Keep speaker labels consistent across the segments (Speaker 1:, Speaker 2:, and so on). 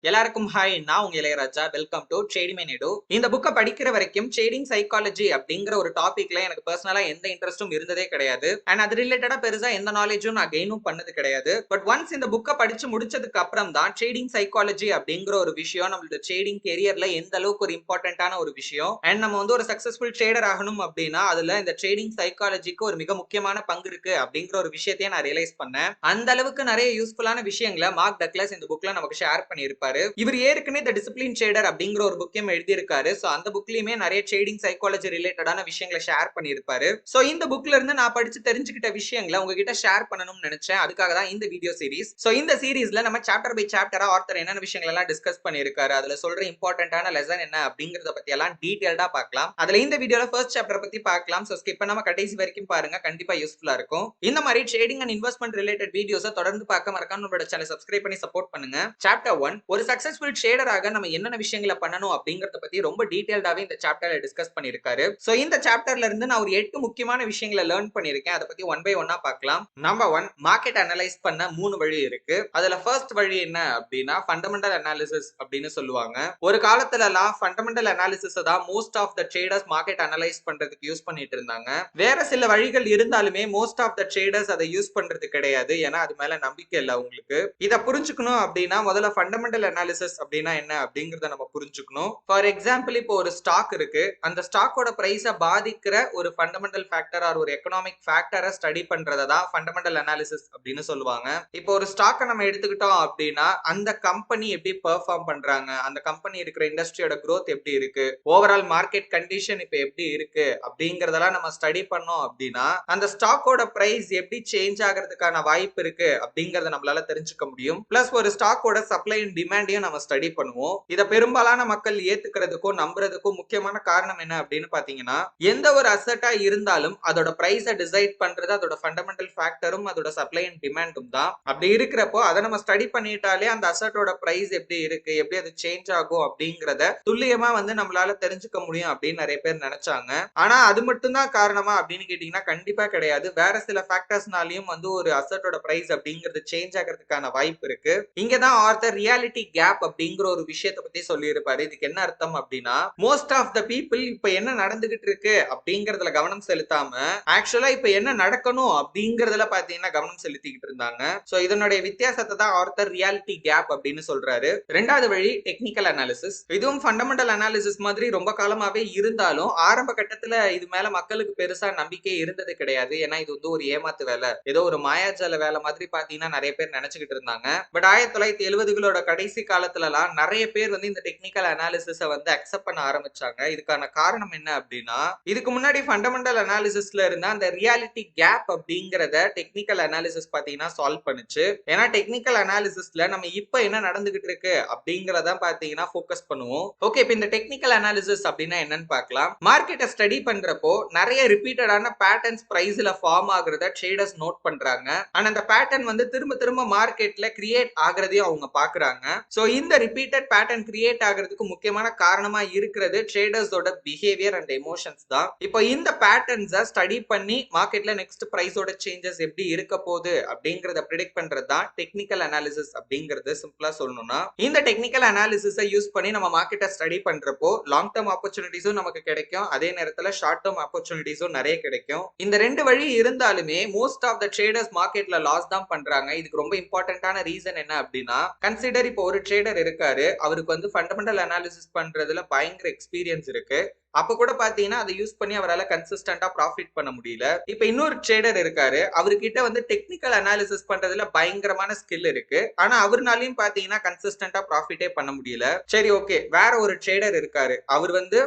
Speaker 1: எல்லாருக்கும் ஹாய், நான் உங்க Ilaiyaraaja. Welcome to trading my நேடு. இந்த புக்கை படிக்கிற வரைக்கும் ட்ரேடிங் சைக்காலஜி அப்படிங்கிற ஒரு டாபிக்ல எனக்கு பர்சனலா எந்த இன்ட்ரெஸ்டும் இருந்ததே கிடையாது. அண்ட் அது ரிலேட்டடா பெருசா எந்த நாலேஜும் நான் கெயினும் பண்ணது கிடையாது. பட் ஒன்ஸ் இந்த புக்கை படிச்சு முடிச்சதுக்கு அப்புறம் தான் ட்ரேடிங் சைக்காலஜி அப்படிங்கிற ஒரு விஷயம் நம்மளோட ட்ரேடிங் கெரியர்ல எந்த அளவுக்கு ஒரு இம்பார்ட்டன்டான ஒரு விஷயம். அண்ட் நம்ம வந்து ஒரு சக்சஸ்ஃபுல் ட்ரேடர் ஆகணும் அப்படின்னா அதுல இந்த ட்ரேடிங் சைக்காலஜிக்கு ஒரு மிக முக்கியமான பங்கு இருக்கு அப்படிங்கிற ஒரு விஷயத்தையே நான் ரியலைஸ் பண்ணேன். அந்த அளவுக்கு நிறைய யூஸ்ஃபுல்லான விஷயங்களை மார்க் டக்ளஸ் இந்த புக்ல நமக்கு ஷேர் பண்ணியிருப்பாரு. இவர் ஏற்கனவே தி டிசிப்ளின் ட்ரேடர் அப்படிங்கிற ஒரு புக்கையும் எழுதியிருக்காரு. சோ அந்த புக்லயுமே நிறைய ட்ரேடிங் சைக்காலஜி ரிலேட்டடான விஷயங்களை ஷேர் பண்ணியிருப்பாரு. சோ இந்த புக்ல இருந்து நான் படிச்சு தெரிஞ்சுக்கிட்ட விஷயங்களை உங்ககிட்ட ஷேர் பண்ணணும்னு நினைச்சேன். அதுக்காக தான் இந்த வீடியோ சீரிஸ். சோ இந்த சீரிஸ்ல நம்ம சாப்டர் பை சாப்டரா ஆத்தர் என்னென்ன விஷயங்கள் எல்லாம் டிஸ்கஸ் பண்ணியிருக்காரு, அதுல சொல்ற இம்பார்ட்டன்டான லெசன் என்ன அப்படிங்கறத பத்தி எல்லாம் டீடைல்டா பார்க்கலாம். அதுல இந்த வீடியோல ஃபர்ஸ்ட் சாப்டர் பத்தி பார்க்கலாம். சோ ஸ்கிப் பண்ணாம கடைசி வரைக்கும் பாருங்க, கண்டிப்பா யூஸ்ஃபுல்லா இருக்கும். இந்த மாதிரி ட்ரேடிங் அண்ட் இன்வெஸ்ட்மெண்ட் ரிலேட்டட் வீடியோஸை தொடர்ந்து பார்க்க மறக்காம நம்மளோட சேனலை சப்ஸ்கிரைப் பண்ணி சப்போர்ட் பண்ணுங்க. சாப்டர் 1, ஒரு சக்சஸ்ஃபுல் ட்ரேடராக நம்ம என்னென்ன விஷயங்களை பண்ணணும் அப்படிங்கறத பத்தி ரொம்ப டீடைல்டாவே இந்த சாப்டர்ல டிஸ்கஸ் பண்ணிருக்காரு. சோ இந்த சாப்டர்ல இருந்து நான் ஒரு 8 முக்கியமான விஷயங்களை லேர்ன் பண்ணிருக்கேன். அதை பத்தி ஒன் பை ஒன்னா பார்க்கலாம். நம்பர் 1, மார்க்கெட் அனலைஸ் பண்ண 3 வழி இருக்கு. அதுல ஃபர்ஸ்ட் வழி என்ன அப்படின்னா ஃபண்டமெண்டல் அனாலிசிஸ் அப்படின்னு சொல்லுவாங்க. ஒரு காலத்துல எல்லாம் ஃபண்டமெண்டல் அனாலிசிஸ் தான் most of the traders market analyse பண்றதுக்கு யூஸ் பண்ணிட்டு இருந்தாங்க. வேற சில வழிகள் இருந்தாலுமே மோஸ்ட் ஆஃப் த ட்ரேடர்ஸ் அதை யூஸ் பண்றது கிடையாது. ஏன்னா அது மேல நம்பிக்கை இல்லை உங்களுக்கு. இதை புரிஞ்சுக்கணும் அப்படின்னா முதல்ல ஃபண்டமெண்டல் அனாலிசிஸ் அப்படின்னா என்ன அப்படிங்கறத நம்ம புரிஞ்சுக்கணும். ஃபார் எக்ஸாம்பிள், இப்போ ஒரு ஸ்டாக் இருக்கு. அந்த ஸ்டாக்கோட பிரைஸ பாதிக்கிற ஒரு ஃபண்டமெண்டல் ஃபேக்டர் ஆர் ஒரு எக்கனாமிக் ஃபேக்டரை ஸ்டடி பண்றதை தான் ஃபண்டமெண்டல் அனாலிசிஸ் அப்படின்னு சொல்லுவாங்க. இப்போ ஒரு ஸ்டாக்கை நம்ம எடுத்துக்கிட்டோம் அப்படின்னா அந்த கம்பெனி எப்படி பெர்ஃபார்ம் பண்றாங்க, அந்த கம்பெனி இருக்கிற இண்டஸ்ட்ரியோட growth எப்படி இருக்கு, ஓவரால் மார்க்கெட் கண்டிஷன் இப்போ எப்படி இருக்கு அப்படிங்கறதெல்லாம் நம்ம ஸ்டடி பண்ணோம் அப்படின்னா அந்த ஸ்டாக்கோட பிரைஸ் எப்படி சேஞ்ச் ஆகிறதுக்கான வாய்ப்பு இருக்கு அப்படிங்கறத நம்மளால தெரிஞ்சுக்க முடியும். பிளஸ் ஒரு ஸ்டாக்கோட சப்ளை அண்ட் டிமாண்டையும் நம்ம ஸ்டடி பண்ணுவோம். இத பெரும்பாலான மக்கள் ஏத்துக்கிறதுக்கும் நம்புறதுக்கும் முக்கியமான காரணம் என்ன அப்படின்னு பாத்தீங்கன்னா, எந்த ஒரு அசெட்டா இருந்தாலும் அதோட பிரைஸை டிசைட் பண்றது அதோட ஃபண்டமெண்டல் ஃபேக்டரும் அதோட சப்ளை அண்ட் டிமாண்டும் தான். அப்படி இருக்கிறப்போ அதை நம்ம ஸ்டடி பண்ணிட்டாலே அந்த அசெட்டோட பிரைஸ் எப்படி இருக்கு, எப்படி அது சேஞ்ச் ஆகும் அப்படிங்கறத துல்லியமா வந்து நம்மளால தெரிஞ்சுக்க முடியும் அப்படின்னு நிறைய பேர் நினைச்சாங்க. ஆனா அது மட்டும் தான் காரணமா அப்படின்னு கேட்டீங்கன்னா கண்டிப்பா கிடையாது. வேற சில ஃபேக்டர்ஸ்னாலையும் வந்து ஒரு அசெட்டோட பிரைஸ் அப்படிங்கிறது சேஞ்ச் ஆகிறதுக்கான வாய்ப்பு இருக்கு. இங்கதான் ஆர்த்தர் ரியாலிட்டி கேப் அப்படிங்கிற ஒரு விஷயத்தை பத்தி சொல்லி இருப்பாரு. இதுக்கு என்ன அர்த்தம் அப்படின்னா, மோஸ்ட் ஆஃப் த பீப்புள் இப்ப என்ன நடந்துகிட்டு இருக்கு அப்படிங்கறதுல கவனம் செலுத்தாம ஆக்சுவலா இப்ப என்ன நடக்கணும் அப்படிங்கறதுல பாத்தீங்கன்னா கவனம் செலுத்திக்கிட்டு இருந்தாங்க. சோ இதனுடைய வித்தியாசத்தை தான் ஆர்த்தர் ரியாலிட்டி கேப் அப்படின்னு சொல்றாரு. ரெண்டாவது வழி டெக்னிக்கல் அனாலிசிஸ். இதுவும் ஃபண்டமெண்டல் அனாலிசிஸ் மாதிரி ரொம்ப காலமாவே இருந்தாலும் ஆரம்ப கட்டத்துல இது மேல மக்களுக்கு பெருசா நம்பிக்கை இருந்தது கிடையாது. ஏன்னா இது வந்து ஒரு ஏமாத்து வேலை, ஏதோ ஒரு மாயாஜால வேலை மாதிரி பாத்தீங்கன்னா நிறைய பேர் நினைச்சுக்கிட்டு இருந்தாங்க. பட் 1970களோட கடைசி காலத்துலலாம் நிறைய பேர் வந்து இந்த டெக்னிக்கல் அனாலிசிஸை வந்து அக்செப்ட் பண்ண ஆரம்பிச்சாங்க. இதுக்கான காரணம் என்ன அப்படின்னா, இதுக்கு முன்னாடி ஃபண்டமெண்டல் அனாலிசிஸ்ல இருந்த அந்த ரியாலிட்டி கேப் அப்படிங்கறத டெக்னிக்கல் அனாலிசிஸ் பாத்தீங்கன்னா சால்வ் பண்ணுச்சு. ஏன்னா டெக்னிக்கல் அனாலிசிஸ்ல நம்ம இப்ப என்ன நடந்துகிட்டு இருக்கு அப்படிங்கறத பாத்தீங்கன்னா ஃபோக்கஸ் பண்ணுவோம். ஓகே, இப்போ இந்த டெக்னிக்கல் அனாலிசிஸ் அப்படின்னா என்னன்னு பார்க்கலாம். மார்க்கெட்டை ஸ்டடி பண்றப்போ நிறைய ரிப்பீட்டடான பேட்டர்ன்ஸ் பிரைஸ்ல ஃபார்ம் ஆகுறத ட்ரேடர்ஸ் நோட் பண்றாங்க. ஆனா அந்த பேட்டர்ன் வந்து திரும்ப திரும்ப மார்க்கெட்ல கிரியேட் ஆகுறதையும் அவங்க பாக்குறாங்க. சோ இந்த ரிப்பீட்டட் பேட்டர்ன் கிரியேட் ஆகிறதுக்கு முக்கியமான காரணமா இருக்கிறது ட்ரேடர்ஸோட பிஹேவியர் அண்ட் எமோஷன்ஸ் தான். இப்போ இந்த பேட்டர்ன்ஸை ஸ்டடி பண்ணி மார்க்கெட்ல நெக்ஸ்ட் பிரைஸோட சேஞ்சஸ் எப்படி இருக்க போகுது அப்படிங்கறத ப்ரெடிக்ட் பண்றது தான் டெக்னிக்கல் அனாலிசிஸ் அப்படிங்கிறது. சிம்பிளா சொல்லணும்னா இந்த டெக்னிக்கல் அனாலிசிஸை யூஸ் பண்ணி நம்ம மார்க்கெட்டை ஸ்டடி பண்றப்போ லாங் டர்ம் ஆப்பர்ச்சுனிட்டிஸும் நமக்கு கிடைக்கும், அதே நேரத்துல ஷார்ட் டர்ம் ஆப்பர்ச்சுனிட்டிஸும் நிறைய கிடைக்கும். இந்த ரெண்டு வழி இருந்தாலுமே மோஸ்ட் ஆஃப் த ட்ரேடர்ஸ் மார்க்கெட்ல லாஸ் தான் பண்றாங்க. இதுக்கு ரொம்ப இம்பார்ட்டன்டான ரீசன் என்ன அப்படின்னா, கன்சிடர் இப்போ ஒரு ட்ரேடர் இருக்காரு, அவருக்கு வந்து ஃபண்டமெண்டல் அனாலிசிஸ் பண்றதுல பயங்கர எக்ஸ்பீரியன்ஸ் இருக்கு. அப்ப கூட பாத்தீங்கன்னா அதை யூஸ் பண்ணி அவரால் கன்சிஸ்டன்டா ப்ராஃபிட் பண்ண முடியல. இப்ப இன்னொரு ட்ரேடர் இருக்காரு, அவர்கிட்ட வந்து டெக்னிக்கல் அனாலிசிஸ் பண்றதுல பயங்கரமான ஸ்கில் இருக்கு. ஆனா அவர்னாலையும் பாத்தீங்கன்னா கன்சிஸ்டன்டா ப்ராஃபிட்டே பண்ண முடியல. சரி, ஓகே, வேற ஒரு ட்ரேடர் இருக்காரு, அவர் வந்து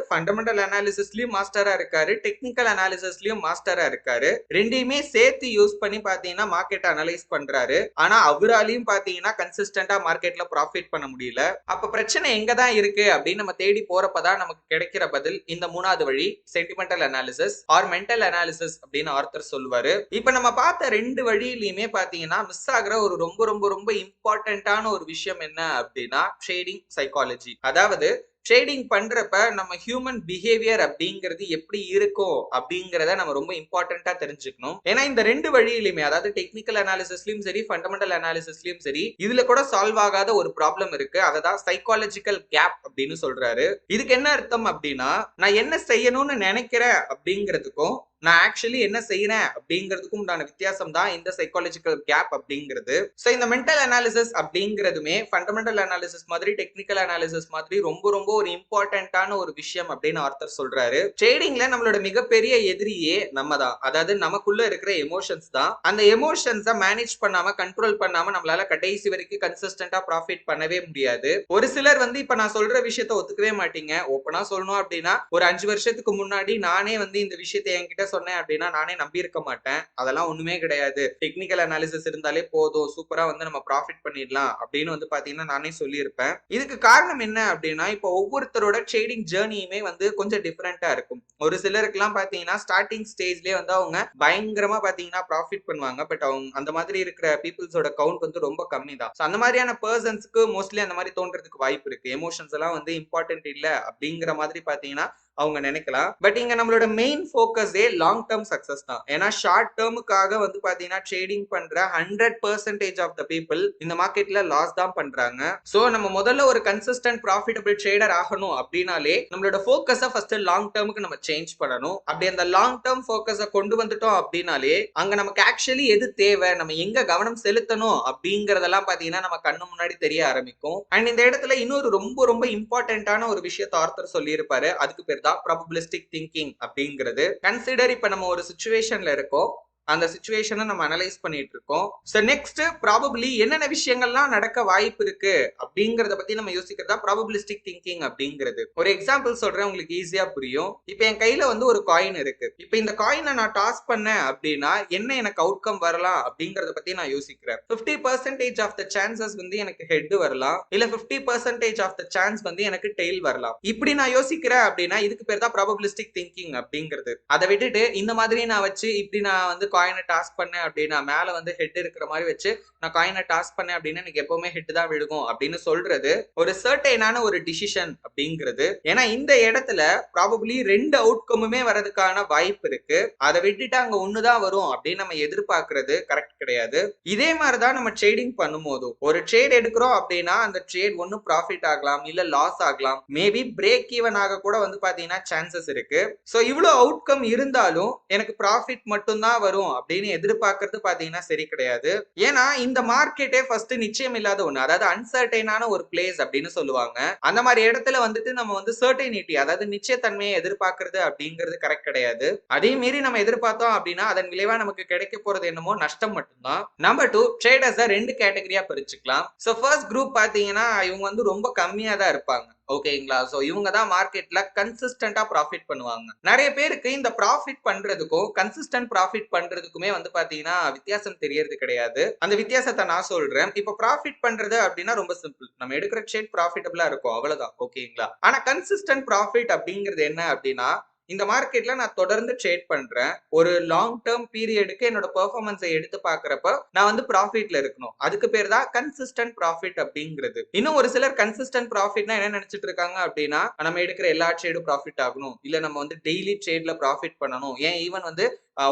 Speaker 1: ஃபண்டமெண்டல் அனாலிசிஸ்லயும் மாஸ்டரா இருக்காரு, டெக்னிக்கல் அனாலிசிஸ்லயும் மாஸ்டரா இருக்காரு. ரெண்டையுமே சேர்த்து யூஸ் பண்ணி பாத்தீங்கன்னா மார்க்கெட் அனலைஸ் பண்றாரு. ஆனா அவராலையும் பாத்தீங்கன்னா கன்சிஸ்டன்டா மார்க்கெட்ல ப்ராஃபிட் பண்ண முடியல. அப்ப பிரச்சனை எங்கதான் இருக்கு அப்படின்னு நம்ம தேடி போறப்பதான் நமக்கு கிடைக்கிற பதில் இந்த மூணாவது வழி, sentimental analysis or mental analysis அப்படின்னு ஆர்த்தர் சொல்லுவாரு. இப்ப நம்ம பார்த்த ரெண்டு வழியிலுமே பாத்தீங்கன்னா மிஸ் ஆகிற ஒரு ரொம்ப ரொம்ப ரொம்ப இம்பார்ட்டன்டான ஒரு விஷயம் என்ன அப்படின்னா ட்ரேடிங் சைக்காலஜி. அதாவது ட்ரேடிங் பண்றப்ப நம்ம ஹியூமன் பிஹேவியர் அப்படிங்கிறது எப்படி இருக்கும் அப்படிங்கறத நம்ம ரொம்ப இம்பார்ட்டன்டா தெரிஞ்சுக்கணும். ஏன்னா இந்த ரெண்டு வழியிலுமே, அதாவது டெக்னிக்கல் அனாலிசிஸ்லயும் சரி, ஃபண்டமெண்டல் அனாலிசிஸ்லயும் சரி, இதுல கூட சால்வ் ஆகாத ஒரு ப்ராப்ளம் இருக்கு. அததான் சைக்காலஜிக்கல் கேப் அப்படின்னு சொல்றாரு. இதுக்கு என்ன அர்த்தம் அப்படின்னா, நான் என்ன செய்யணும்னு நினைக்கிறேன் அப்படிங்கிறதுக்கும் நான் ஆக்சுவலி என்ன செய்யறேன் அப்படிங்கிறதுக்கும் உண்டான வித்தியாசம் தான் இந்த சைக்காலஜிக்கல் கேப் அப்படிங்கிறது. சோ இந்த மென்டல் அனாலிசிஸ் அப்படிங்கிறதுமே ஃபண்டமெண்டல் அனாலிசிஸ் மாதிரி, டெக்னிக்கல் அனாலிசிஸ் மாதிரி ரொம்ப ரொம்ப ஒரு இம்பார்ட்டன்டான ஒரு விஷயம் அப்படின்னு ஆர்த்தர் சொல்றாரு. ட்ரேடிங்ல நம்மளோட மிகப்பெரிய எதிரியே நம்ம தான். அதாவது நமக்குள்ள இருக்கிற எமோஷன்ஸ் தான். அந்த எமோஷன்ஸை மேனேஜ் பண்ணாம, கண்ட்ரோல் பண்ணாம நம்மளால கடைசி வரைக்கும் கன்சிஸ்டன்டா ப்ராஃபிட் பண்ணவே முடியாது. ஒரு சிலர் வந்து இப்ப நான் சொல்ற விஷயத்த ஒத்துக்கவே மாட்டீங்க. ஓப்பனா சொல்லணும் அப்படின்னா, ஒரு 5 வருஷத்துக்கு முன்னாடி நானே வந்து இந்த விஷயத்தை என்கிட்ட சொன்னேன் அப்படின்னா நானே நம்பி இருக்க மாட்டேன். அதெல்லாம் ஒண்ணுமே கிடையாது, டெக்னிக்கல் அனாலிசிஸ் இருந்தாலே போதும், சூப்பரா வந்து நம்ம ப்ராஃபிட் பண்ணிடலாம் அப்படின்னு வந்து பாத்தீங்கன்னா நானே சொல்லியிருப்பேன். இதுக்கு காரணம் என்ன அப்படின்னா, இப்போ ஒவ்வொருத்தரோட ட்ரேடிங் ஜேர்னியுமே வந்து கொஞ்சம் டிஃபரெண்டா இருக்கும். ஒரு சிலருக்கு எல்லாம் பாத்தீங்கன்னா ஸ்டார்டிங் ஸ்டேஜ்லயே வந்து அவங்க பயங்கரமா பாத்தீங்கன்னா ப்ராஃபிட் பண்ணுவாங்க. பட் அவங்க அந்த மாதிரி இருக்கிற பீப்புள்ஸோட கவுண்ட் வந்து ரொம்ப கம்மி தான். அந்த மாதிரியான பர்சன்ஸ்க்கு மோஸ்ட்லி அந்த மாதிரி தோன்றதுக்கு வாய்ப்பு இருக்கு. எமோஷன்ஸ் எல்லாம் வந்து இம்பார்ட்டன்ட் இல்ல அப்படிங்கிற மாதிரி பாத்தீங்கன்னா அவங்க நினைக்கலாம். பட் இங்க நம்மளோட மெயின் ஃபோக்கஸே லாங் டேர்ம் சக்சஸ் தான். ஏன்னா ஷார்ட் டேர்முக்காக வந்து பாத்தீங்கன்னா ட்ரேடிங் பண்ற 100% ஆஃப் த பீப்புள் இந்த மார்க்கெட்ல லாஸ் தான் பண்றாங்க. சோ நம்ம முதல்ல ஒரு கன்சிஸ்டன்ட் ப்ராஃபிட்டபிள் ட்ரேடர் ஆகணும் அப்படின்னாலே நம்மளோட ஃபோக்கஸை ஃபர்ஸ்ட் லாங் டேர்முக்கு நம்ம சேஞ்ச் பண்ணணும். அப்படி அந்த லாங் டேர்ம் ஃபோக்கஸை கொண்டு வந்துட்டோம் அப்படின்னாலே அங்க நமக்கு ஆக்சுவலி எது தேவை, நம்ம எங்க கவனம் செலுத்தணும் அப்படிங்கறதெல்லாம் பாத்தீங்கன்னா நம்ம கண்ணு முன்னாடி தெரிய ஆரம்பிக்கும். அண்ட் இந்த இடத்துல இன்னொரு ரொம்ப ரொம்ப இம்பார்ட்டன்டான ஒரு விஷயத்தை ஆர்த்தர் சொல்லியிருப்பாரு. அதுக்கு பேர் தான் ப்ராபபிலிஸ்டிக் திங்கிங் அப்படிங்கிறது. கன்சிடர் இப்ப நம்ம ஒரு சிச்சுவேஷன்ல இருக்கோம், அந்த சிச்சுவேஷனை நம்ம அனலைஸ் பண்ணிட்டு இருக்கோம். சோ நெக்ஸ்ட் ப்ராபபிலி என்னென்ன விஷயங்கள்லாம் நடக்க வாய்ப்பு இருக்கு அப்படிங்கறத பத்தி நம்ம யோசிக்கிறதா ப்ராபபிலிஸ்டிக் திங்கிங் அப்படிங்கிறது. ஒரு எக்ஸாம்பிள் சொல்றேன், உங்களுக்கு ஈஸியா புரியும். இப்ப என் கையில வந்து ஒரு காயின் இருக்கு. இப்ப இந்த காயினை நான் டாஸ் பண்ணேன் அப்படின்னா என்ன எனக்கு அவுட்கம் வரலாம் அப்படிங்கறத பத்தி நான் யோசிக்கிறேன். 50% ஆஃப் த சான்சஸ் வந்து எனக்கு ஹெட் வரலாம், இல்ல 50% ஆஃப் த சான்ஸ் வந்து எனக்கு டெயில் வரலாம். இப்படி நான் யோசிக்கிறேன் அப்படின்னா இதுக்கு பேர் தான் ப்ராபபிலிஸ்டிக் திங்கிங் அப்படிங்கிறது. அதை விட்டுட்டு இந்த மாதிரி நான் வச்சு இப்படி நான் வந்து காயினை டாஸ் பண்ணேன் அப்படின்னா மேல வந்து ஹெட் இருக்கிற மாதிரி வச்சு நான் காயினை டாஸ் பண்ணேன் அப்படின்னா எனக்கு எப்பவுமே ஹெட் தான் விழுகும் அப்படின்னு சொல்றது ஒரு சர்டைனான ஒரு டிசிஷன் அப்படிங்கிறது. ஏன்னா இந்த இடத்துல ப்ராபபிலி ரெண்டு அவுட்கமுமே வரதுக்கான வாய்ப்பு இருக்கு. அதை விட்டுட்டு அங்க ஒண்ணுதான் வரும் அப்படின்னு நம்ம எதிர்பார்க்கறது கரெக்ட் கிடையாது. இதே மாதிரிதான் நம்ம ட்ரேடிங் பண்ணும்போது ஒரு ட்ரேட் எடுக்கிறோம் அப்படின்னா அந்த ட்ரேட் ஒன்னு ப்ராஃபிட் ஆகலாம், இல்ல லாஸ் ஆகலாம், மேபி பிரேக் ஈவன் ஆக கூட வந்து பாத்தீங்கன்னா சான்சஸ் இருக்கு. சோ இவ்வளவு அவுட்கம் இருந்தாலும் எனக்கு ப்ராஃபிட் மட்டும் தான் வரும் அப்படின்னு எதிர்பார்க்கறது பாத்தீங்கன்னா சரி கிடையாது. ஏன்னா இந்த மார்க்கெட்டே ஃபர்ஸ்ட் நிச்சயம் இல்லாத ஒண்ணு, அதாவது அன்சர்டைனான ஒரு பிளேஸ் அப்படின்னு சொல்லுவாங்க. அந்த மாதிரி இடத்துல வந்துட்டு நம்ம வந்து சர்டைனிட்டி, அதாவது நிச்சயத்தன்மையை எதிர்பார்க்கறது அப்படிங்கிறது கரெக்ட் கிடையாது. அதே மீறி நம்ம எதிர்பார்த்தோம் அப்படின்னா அதன் விளைவா நமக்கு கிடைக்க போறது என்னமோ நஷ்டம் மட்டும்தான். நம்பர் 2, ட்ரேடர்ஸை ரெண்டு கேட்டகரியா பிரிச்சுக்கலாம். சோ ஃபர்ஸ்ட் குரூப் பாத்தீங்கன்னா இவங்க வந்து ரொம்ப கம்மியா தான் இருப்பாங்க, ஓகேங்களா. சோ இவங்க தான் மார்க்கெட்ல கன்சிஸ்டன்டா ப்ராஃபிட் பண்ணுவாங்க. நிறைய பேருக்கு இந்த ப்ராஃபிட் பண்றதுக்கும் கன்சிஸ்டன்ட் ப்ராஃபிட் பண்றதுக்குமே வந்து பாத்தீங்கன்னா வித்தியாசம் தெரியறது கிடையாது. அந்த வித்தியாசத்தை நான் சொல்றேன். இப்ப ப்ராஃபிட் பண்றது அப்படின்னா ரொம்ப சிம்பிள், நம்ம எடுக்கிற ட்ரேட் ப்ராஃபிட்டபிளா இருக்கும், அவ்வளவுதான், ஓகேங்களா. ஆனா கன்சிஸ்டன்ட் ப்ராஃபிட் அப்படிங்கிறது என்ன அப்படின்னா, இந்த மார்க்கெட்ல நான் தொடர்ந்து ட்ரேட் பண்றேன், ஒரு லாங் டேர்ம் பீரியடுக்கு என்னோட பெர்ஃபார்மன்ஸை எடுத்து பாக்குறப்ப நான் வந்து ப்ராஃபிட்ல இருக்கணும். அதுக்கு பேர் தான் கன்சிஸ்டன்ட் ப்ராஃபிட் அப்படிங்கிறது. இன்னும் ஒரு சிலர் கன்சிஸ்டன்ட் ப்ராஃபிட்னா என்ன நினைச்சிட்டு இருக்காங்க அப்படின்னா, நம்ம எடுக்கிற எல்லா ட்ரேடும் ப்ராஃபிட் ஆகணும், இல்ல நம்ம வந்து டெய்லி ட்ரேட்ல ப்ராஃபிட் பண்ணணும், ஏன் ஈவன் வந்து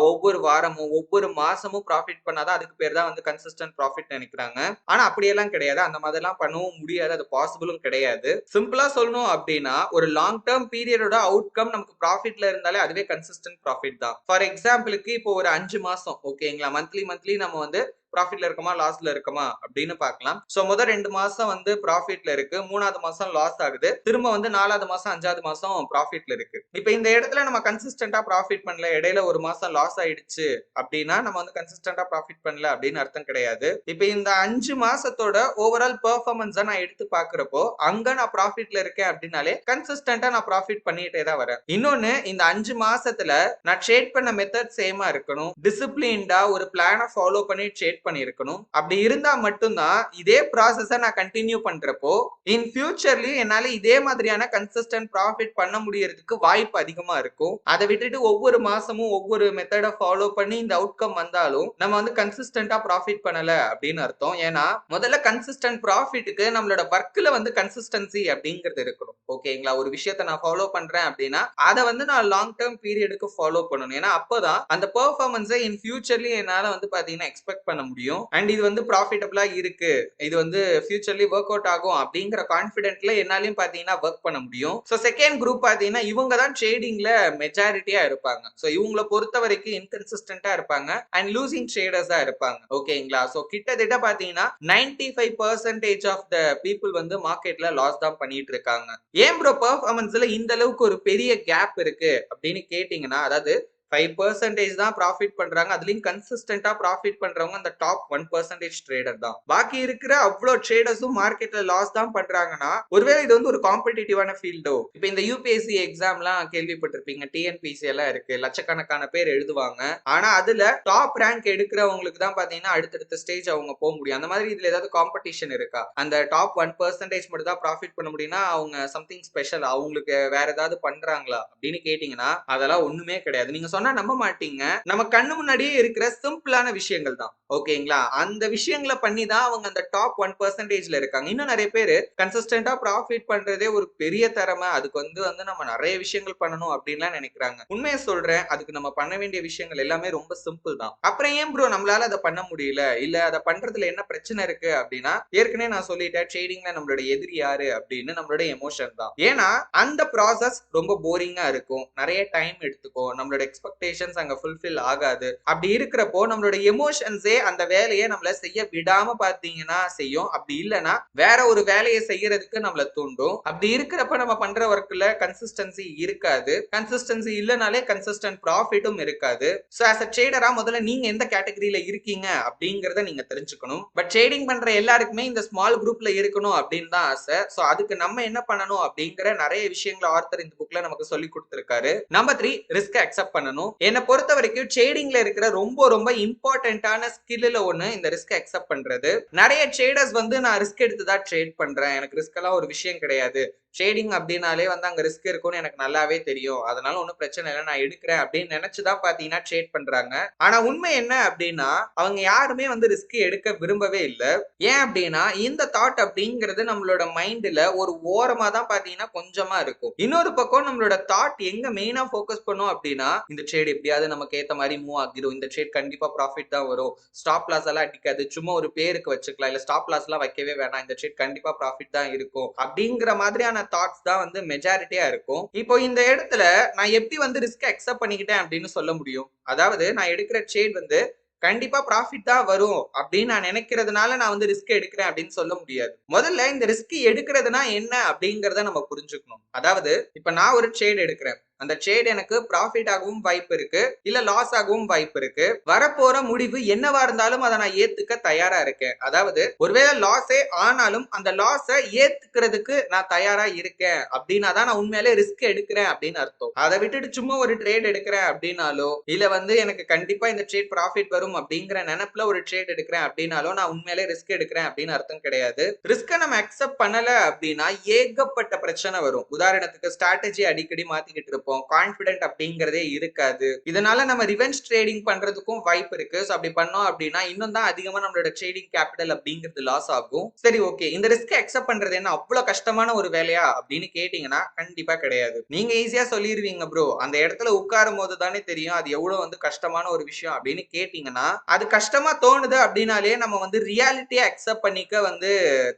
Speaker 1: ஒவ்வொரு வாரமும் ஒவ்வொரு மாசமும் ப்ராஃபிட் பண்ணாதான் அதுக்கு பேர் தான் வந்து கன்சிஸ்டன்ட் ப்ராஃபிட் நினைக்கிறாங்க. ஆனா அப்படியெல்லாம் கிடையாது, அந்த மாதிரிலாம் பண்ணவும் முடியாது, அது பாசிபிளும் கிடையாது. சிம்பிளா சொல்லணும் அப்படின்னா ஒரு லாங் டேர்ம் பீரியடோட அவுட்கம் நமக்கு ப்ராஃபிட்ல இருந்தாலே அதுவே கன்சிஸ்டன்ட் ப்ராஃபிட் தான். ஃபார் எக்ஸாம்பிளுக்கு இப்போ ஒரு 5 மாசம், ஓகேங்களா, மந்த்லி நம்ம வந்து ப்ராஃபிட்ல இருக்கமா லாஸ்ல இருக்கமா அப்படின்னு பார்க்கலாம். சோ முதல் 2 மாசம் வந்து ப்ராஃபிட்ல இருக்கு, 3வது மாசம் லாஸ் ஆகுது, திரும்ப வந்து 4வது மாசம் 5வது மாசம் ப்ராஃபிட்ல இருக்கு. இப்போ இந்த இடத்துல நம்ம கன்சிஸ்டன்டா ப்ராஃபிட் பண்ணல, இடையில ஒரு மாசம் லாஸ் ஆயிடுச்சு அப்படின்னா நம்ம வந்து கன்சிஸ்டன்டா ப்ராஃபிட் பண்ணல அப்படின்னு அர்த்தம் கிடையாது. இப்போ இந்த 5 மாசத்தோட ஓவரால் பெர்ஃபார்மன்ஸை நான் எடுத்து பாக்குறப்போ அங்க நான் ப்ராஃபிட்ல இருக்கேன் அப்படின்னாலே கன்சிஸ்டன்டா நான் ப்ராஃபிட் பண்ணிட்டே தான் வரேன். இன்னொன்னு, இந்த 5 மாசத்துல நான் ட்ரேட் பண்ண மெத்தட் சேமா இருக்கணும், டிசிப்ளின்டா ஒரு பிளானை ஃபாலோ பண்ணி ட்ரேட் பண்ணிருக்கணும். அப்படி இருந்தா மட்டும்தான் இதே ப்ராசஸ நான் கண்டினியூ பண்றப்போ இன் ஃபியூச்சர்லயும் என்னால இதே மாதிரியான கன்சிஸ்டன்ட் ப்ராஃபிட் பண்ண முடியறதுக்கு வாய்ப்பு அதிகமா இருக்கும். அதை விட்டுட்டு ஒவ்வொரு மாசமும் ஒவ்வொரு மெத்தட ஃபாலோ பண்ணி இந்த அவுட்கம் வந்தாலும் நம்ம வந்து கன்சிஸ்டன்டா ப்ராஃபிட் பண்ணல அப்படின்னு அர்த்தம். ஏன்னா முதல்ல கன்சிஸ்டன்ட் ப்ராஃபிட்டுக்கு நம்மளோட ஒர்க்ல வந்து கன்சிஸ்டன்சி அப்படிங்கிறது இருக்கணும். ஓகேங்களா? ஒரு விஷயத்த நான் ஃபாலோ பண்றேன் அப்படின்னா அதை வந்து நான் லாங் டேர்ம் பீரியடுக்கு ஃபாலோ பண்ணணும். ஏன்னா அப்பதான் அந்த பெர்ஃபார்மன்ஸை இன் ஃபியூச்சர்லயும் என்னால வந்து பாத்தீங்கன்னா எக்ஸ்பெக்ட் பண்ண முடியும். அண்ட் இது வந்து ப்ராஃபிட்டபிளா இருக்கு, இது வந்து ஃபியூச்சர்லி ஒர்க் அவுட் ஆகும் அப்படிங்கிற கான்பிடென்ட்ல என்னாலையும் பாத்தீங்கன்னா ஒர்க் பண்ண முடியும். ஸோ செகண்ட் குரூப் பாத்தீங்கன்னா இவங்க தான் ட்ரேடிங்ல மெஜாரிட்டியா இருப்பாங்க. ஸோ இவங்களை பொறுத்த வரைக்கும் இன்கன்சிஸ்டன்டா இருப்பாங்க அண்ட் லூசிங் ட்ரேடர்ஸா இருப்பாங்க. ஓகேங்களா? ஸோ கிட்டத்தட்ட பாத்தீங்கன்னா 95% ஆஃப் த பீப்புள் வந்து மார்க்கெட்ல லாஸ் தான் பண்ணிட்டு இருக்காங்க. ஏன் ப்ரோ பெர்ஃபார்மன்ஸ்ல இந்த அளவுக்கு ஒரு பெரிய கேப் இருக்கு அப்படின்னு கேட்டீங்கன்னா, அதாவது 5% தான் ப்ராஃபிட் பண்றாங்க. அதுலயும் கன்சிஸ்டன்டா ப்ராஃபிட் பண்றவங்க அந்த டாப் 1% ட்ரேடர் தான். பாக்கி இருக்கிற அவ்வளோ ட்ரேடர்ஸும் மார்க்கெட்ல லாஸ் தான் பண்றாங்கன்னா ஒருவேளை இது வந்து ஒரு காம்படிட்டிவான ஃபீல்டோ. இப்போ இந்த யூபிஎஸ்சி எக்ஸாம்லாம் கேள்விப்பட்டிருப்பீங்க, டிஎன்பிசி எல்லாம் இருக்கு, லட்சக்கணக்கான பேர் எழுதுவாங்க. ஆனா அதுல டாப் ரேங்க் எடுக்கிறவங்களுக்கு தான் பாத்தீங்கன்னா அடுத்தடுத்த ஸ்டேஜ் அவங்க போக முடியும். அந்த மாதிரி இதுல ஏதாவது காம்படிஷன் இருக்கா? அந்த டாப் 1% மட்டும் தான் ப்ராஃபிட் பண்ண முடியும்னா அவங்க சம்திங் ஸ்பெஷல், அவங்களுக்கு வேற ஏதாவது பண்றாங்களா அப்படின்னு கேட்டீங்கன்னா அதெல்லாம் ஒண்ணுமே கிடையாது. நீங்க சொன்னா நம்ப மாட்டீங்க, நம்ம கண்ணு முன்னாடியே இருக்கிற சிம்பிளான விஷயங்கள் தான். ஓகேங்களா? அந்த விஷயங்களை பண்ணி தான் அவங்க அந்த டாப் 1%ல இருக்காங்க. இன்னும் நிறைய பேரு கன்சிஸ்டன்டா ப்ராஃபிட் பண்றதே ஒரு பெரிய திறமை, அதுக்கு வந்து நம்ம நிறைய விஷயங்கள் பண்ணணும் அப்படின்லாம் நினைக்கிறாங்க. உண்மையை சொல்றேன், அதுக்கு நம்ம பண்ண வேண்டிய விஷயங்கள் எல்லாமே ரொம்ப சிம்பிள் தான். அப்புறம் ஏன் ப்ரோ நம்மளால அதை பண்ண முடியல, இல்ல அதை பண்றதுல என்ன பிரச்சனை இருக்கு அப்படின்னா, ஏற்கனவே நான் சொல்லிட்டேன், ட்ரேடிங்ல நம்மளோட எதிரி யாரு அப்படின்னு நம்மளோட எமோஷன் தான். ஏன்னா அந்த ப்ராசஸ் ரொம்ப போரிங்கா இருக்கும், நிறைய டைம் எடுத்துக்கும், நம்மளோட எக்ஸ்பெக்டேஷன்ஸ் அங்க ஃபுல்ஃபில் ஆகாது. அப்படி இருக்கிறப்போ நம்மளோட எமோஷன்ஸே அந்த வேலையை நம்மள செய்ய விடாம பாத்தீங்கன்னா செய்யும். அப்படி இல்லைன்னா வேற ஒரு வேலையை செய்யறதுக்கு நம்மள தூண்டும். அப்படி இருக்கிறப்ப நம்ம பண்ற ஒர்க்ல கன்சிஸ்டன்சி இருக்காது. கன்சிஸ்டன்சி இல்லனாலே கன்சிஸ்டன்ட் ப்ராஃபிட்டும் இருக்காது. சோ ஆஸ் அ ட்ரேடரா முதல்ல நீங்க எந்த கேட்டகரியில இருக்கீங்க அப்படிங்கறத நீங்க தெரிஞ்சுக்கணும். பட் ட்ரேடிங் பண்ற எல்லாருக்குமே இந்த ஸ்மால் குரூப்ல இருக்கணும் அப்படின்னு தான் ஆசை. சோ அதுக்கு நம்ம என்ன பண்ணணும் அப்படிங்கிற நிறைய விஷயங்களை ஆர்த்தர் இந்த புக்ல நமக்கு சொல்லி கொடுத்திருக்காரு. நம்பர் 3, ரிஸ்க் அக்செப்ட் பண்ணணும். என்ன பொறுத்த வரைக்கும் ட்ரேடிங்ல இருக்கிற ரொம்ப ரொம்ப இம்பார்ட்டன்டான ஸ்கில்ல ஒண்ணு இந்த ரிஸ்க் அக்செப்ட் பண்றது. நிறைய ட்ரேடர்ஸ் வந்து நான் ரிஸ்க் எடுத்து தான் ட்ரேட் பண்றேன், எனக்கு ரிஸ்க் எல்லாம் ஒரு விஷயம் கிடையாது, ட்ரேடிங் அப்படின்னாலே வந்து அங்க ரிஸ்க் இருக்கும்னு எனக்கு நல்லாவே தெரியும், அதனால ஒன்றும் பிரச்சனை இல்லை, நான் எடுக்கிறேன் அப்படின்னு நினைச்சுதான் பாத்தீங்கன்னா ட்ரேட் பண்றாங்க. ஆனா உண்மை என்ன அப்படின்னா அவங்க யாருமே வந்து ரிஸ்க் எடுக்க விரும்பவே இல்லை. ஏன் அப்படின்னா இந்த தாட் அப்படிங்கிறது நம்மளோட மைண்ட்ல ஒரு ஓரமா தான் பாத்தீங்கன்னா கொஞ்சமா இருக்கும். இன்னொரு பக்கம் நம்மளோட தாட் எங்க மெயினா ஃபோக்கஸ் பண்ணும் அப்படின்னா, இந்த ட்ரேட் எப்படியாவது நமக்கு ஏத்த மாதிரி மூவ் ஆகிரும், இந்த ட்ரேட் கண்டிப்பா ப்ராஃபிட் தான் வரும், ஸ்டாப் லாஸ் எல்லாம் அடிக்காது, சும்மா ஒரு பேருக்கு வச்சுக்கலாம், இல்ல ஸ்டாப் லாஸ் எல்லாம் வைக்கவே வேணாம், இந்த ட்ரேட் கண்டிப்பா ப்ராஃபிட் தான் இருக்கும் அப்படிங்கிற மாதிரியான தாட்ஸ் தான் வந்து மெஜாரிட்டியா இருக்கும். இப்போ இந்த இடத்துல நான் எப்படி வந்து ரிஸ்க் அக்செப்ட் பண்ணிக்கிட்டேன் அப்படின்னு சொல்ல முடியும்? அதாவது நான் எடுக்கிற ட்ரேட் வந்து கண்டிப்பா ப்ராஃபிட் தான் வரும் அப்படின்னு நான் நினைக்கிறதுனால நான் வந்து ரிஸ்க் எடுக்கிறேன் அப்படின்னு சொல்ல முடியாது. முதல்ல இந்த ரிஸ்க் எடுக்கிறதுனா என்ன அப்படிங்கறத நம்ம புரிஞ்சுக்கணும். அதாவது இப்ப நான் ஒரு ட்ரேட் எடுக்கிறேன், அந்த ட்ரேட் எனக்கு ப்ராஃபிட் ஆகவும் வாய்ப்பு இருக்கு, இல்ல லாஸ் ஆகவும் வாய்ப்பு இருக்கு. வரப்போற முடிவு என்னவா இருந்தாலும் அதை நான் ஏத்துக்க தயாரா இருக்கேன். அதாவது ஒருவேளை லாஸே ஆனாலும் அந்த லாஸை ஏத்துக்கிறதுக்கு நான் தயாரா இருக்கேன் அப்படின்னா தான் நான் உண்மையிலே ரிஸ்க் எடுக்கிறேன் அப்படின்னு அர்த்தம். அதை விட்டுட்டு சும்மா ஒரு ட்ரேட் எடுக்கிறேன் அப்படின்னாலோ, இல்ல வந்து எனக்கு கண்டிப்பா இந்த ட்ரேட் ப்ராஃபிட் வரும் அப்படிங்கிற நினைப்புல ஒரு ட்ரேட் எடுக்கிறேன் அப்படின்னாலோ நான் உண்மையிலே ரிஸ்க் எடுக்கிறேன் அப்படின்னு அர்த்தம் கிடையாது. ரிஸ்கை நம்ம அக்செப்ட் பண்ணல அப்படின்னா ஏகப்பட்ட பிரச்சனை வரும். உதாரணத்துக்கு ஸ்ட்ராட்டஜி அடிக்கடி மாத்திக்கிட்டு இருப்போம், கான்பிடென்ட் அப்படிங்கறதே இருக்காது. இதனால நம்ம ரிவெஞ்ச் ட்ரேடிங் பண்றதுக்கும் வாய்ப்பு இருக்கு. சோ அப்படி பண்ணோம் அப்படின்னா இன்னும் தான் அதிகமா நம்மளோட ட்ரேடிங் கேபிட்டல் அப்படிங்கிறது லாஸ் ஆகும். சரி, ஓகே, இந்த ரிஸ்க் அக்செப்ட் பண்றது என்ன அவ்வளவு கஷ்டமான ஒரு வேலையா அப்படின்னு கேட்டீங்கன்னா கண்டிப்பா கிடையாது. நீங்க ஈஸியா சொல்லிடுவீங்க ப்ரோ, அந்த இடத்துல உட்காரும் போது தானே தெரியும் அது எவ்வளவு வந்து கஷ்டமான ஒரு விஷயம் அப்படின்னு கேட்டீங்கன்னா, அது கஷ்டமா தோணுது அப்படின்னாலே நம்ம வந்து ரியாலிட்டியை அக்செப்ட் பண்ணிக்க வந்து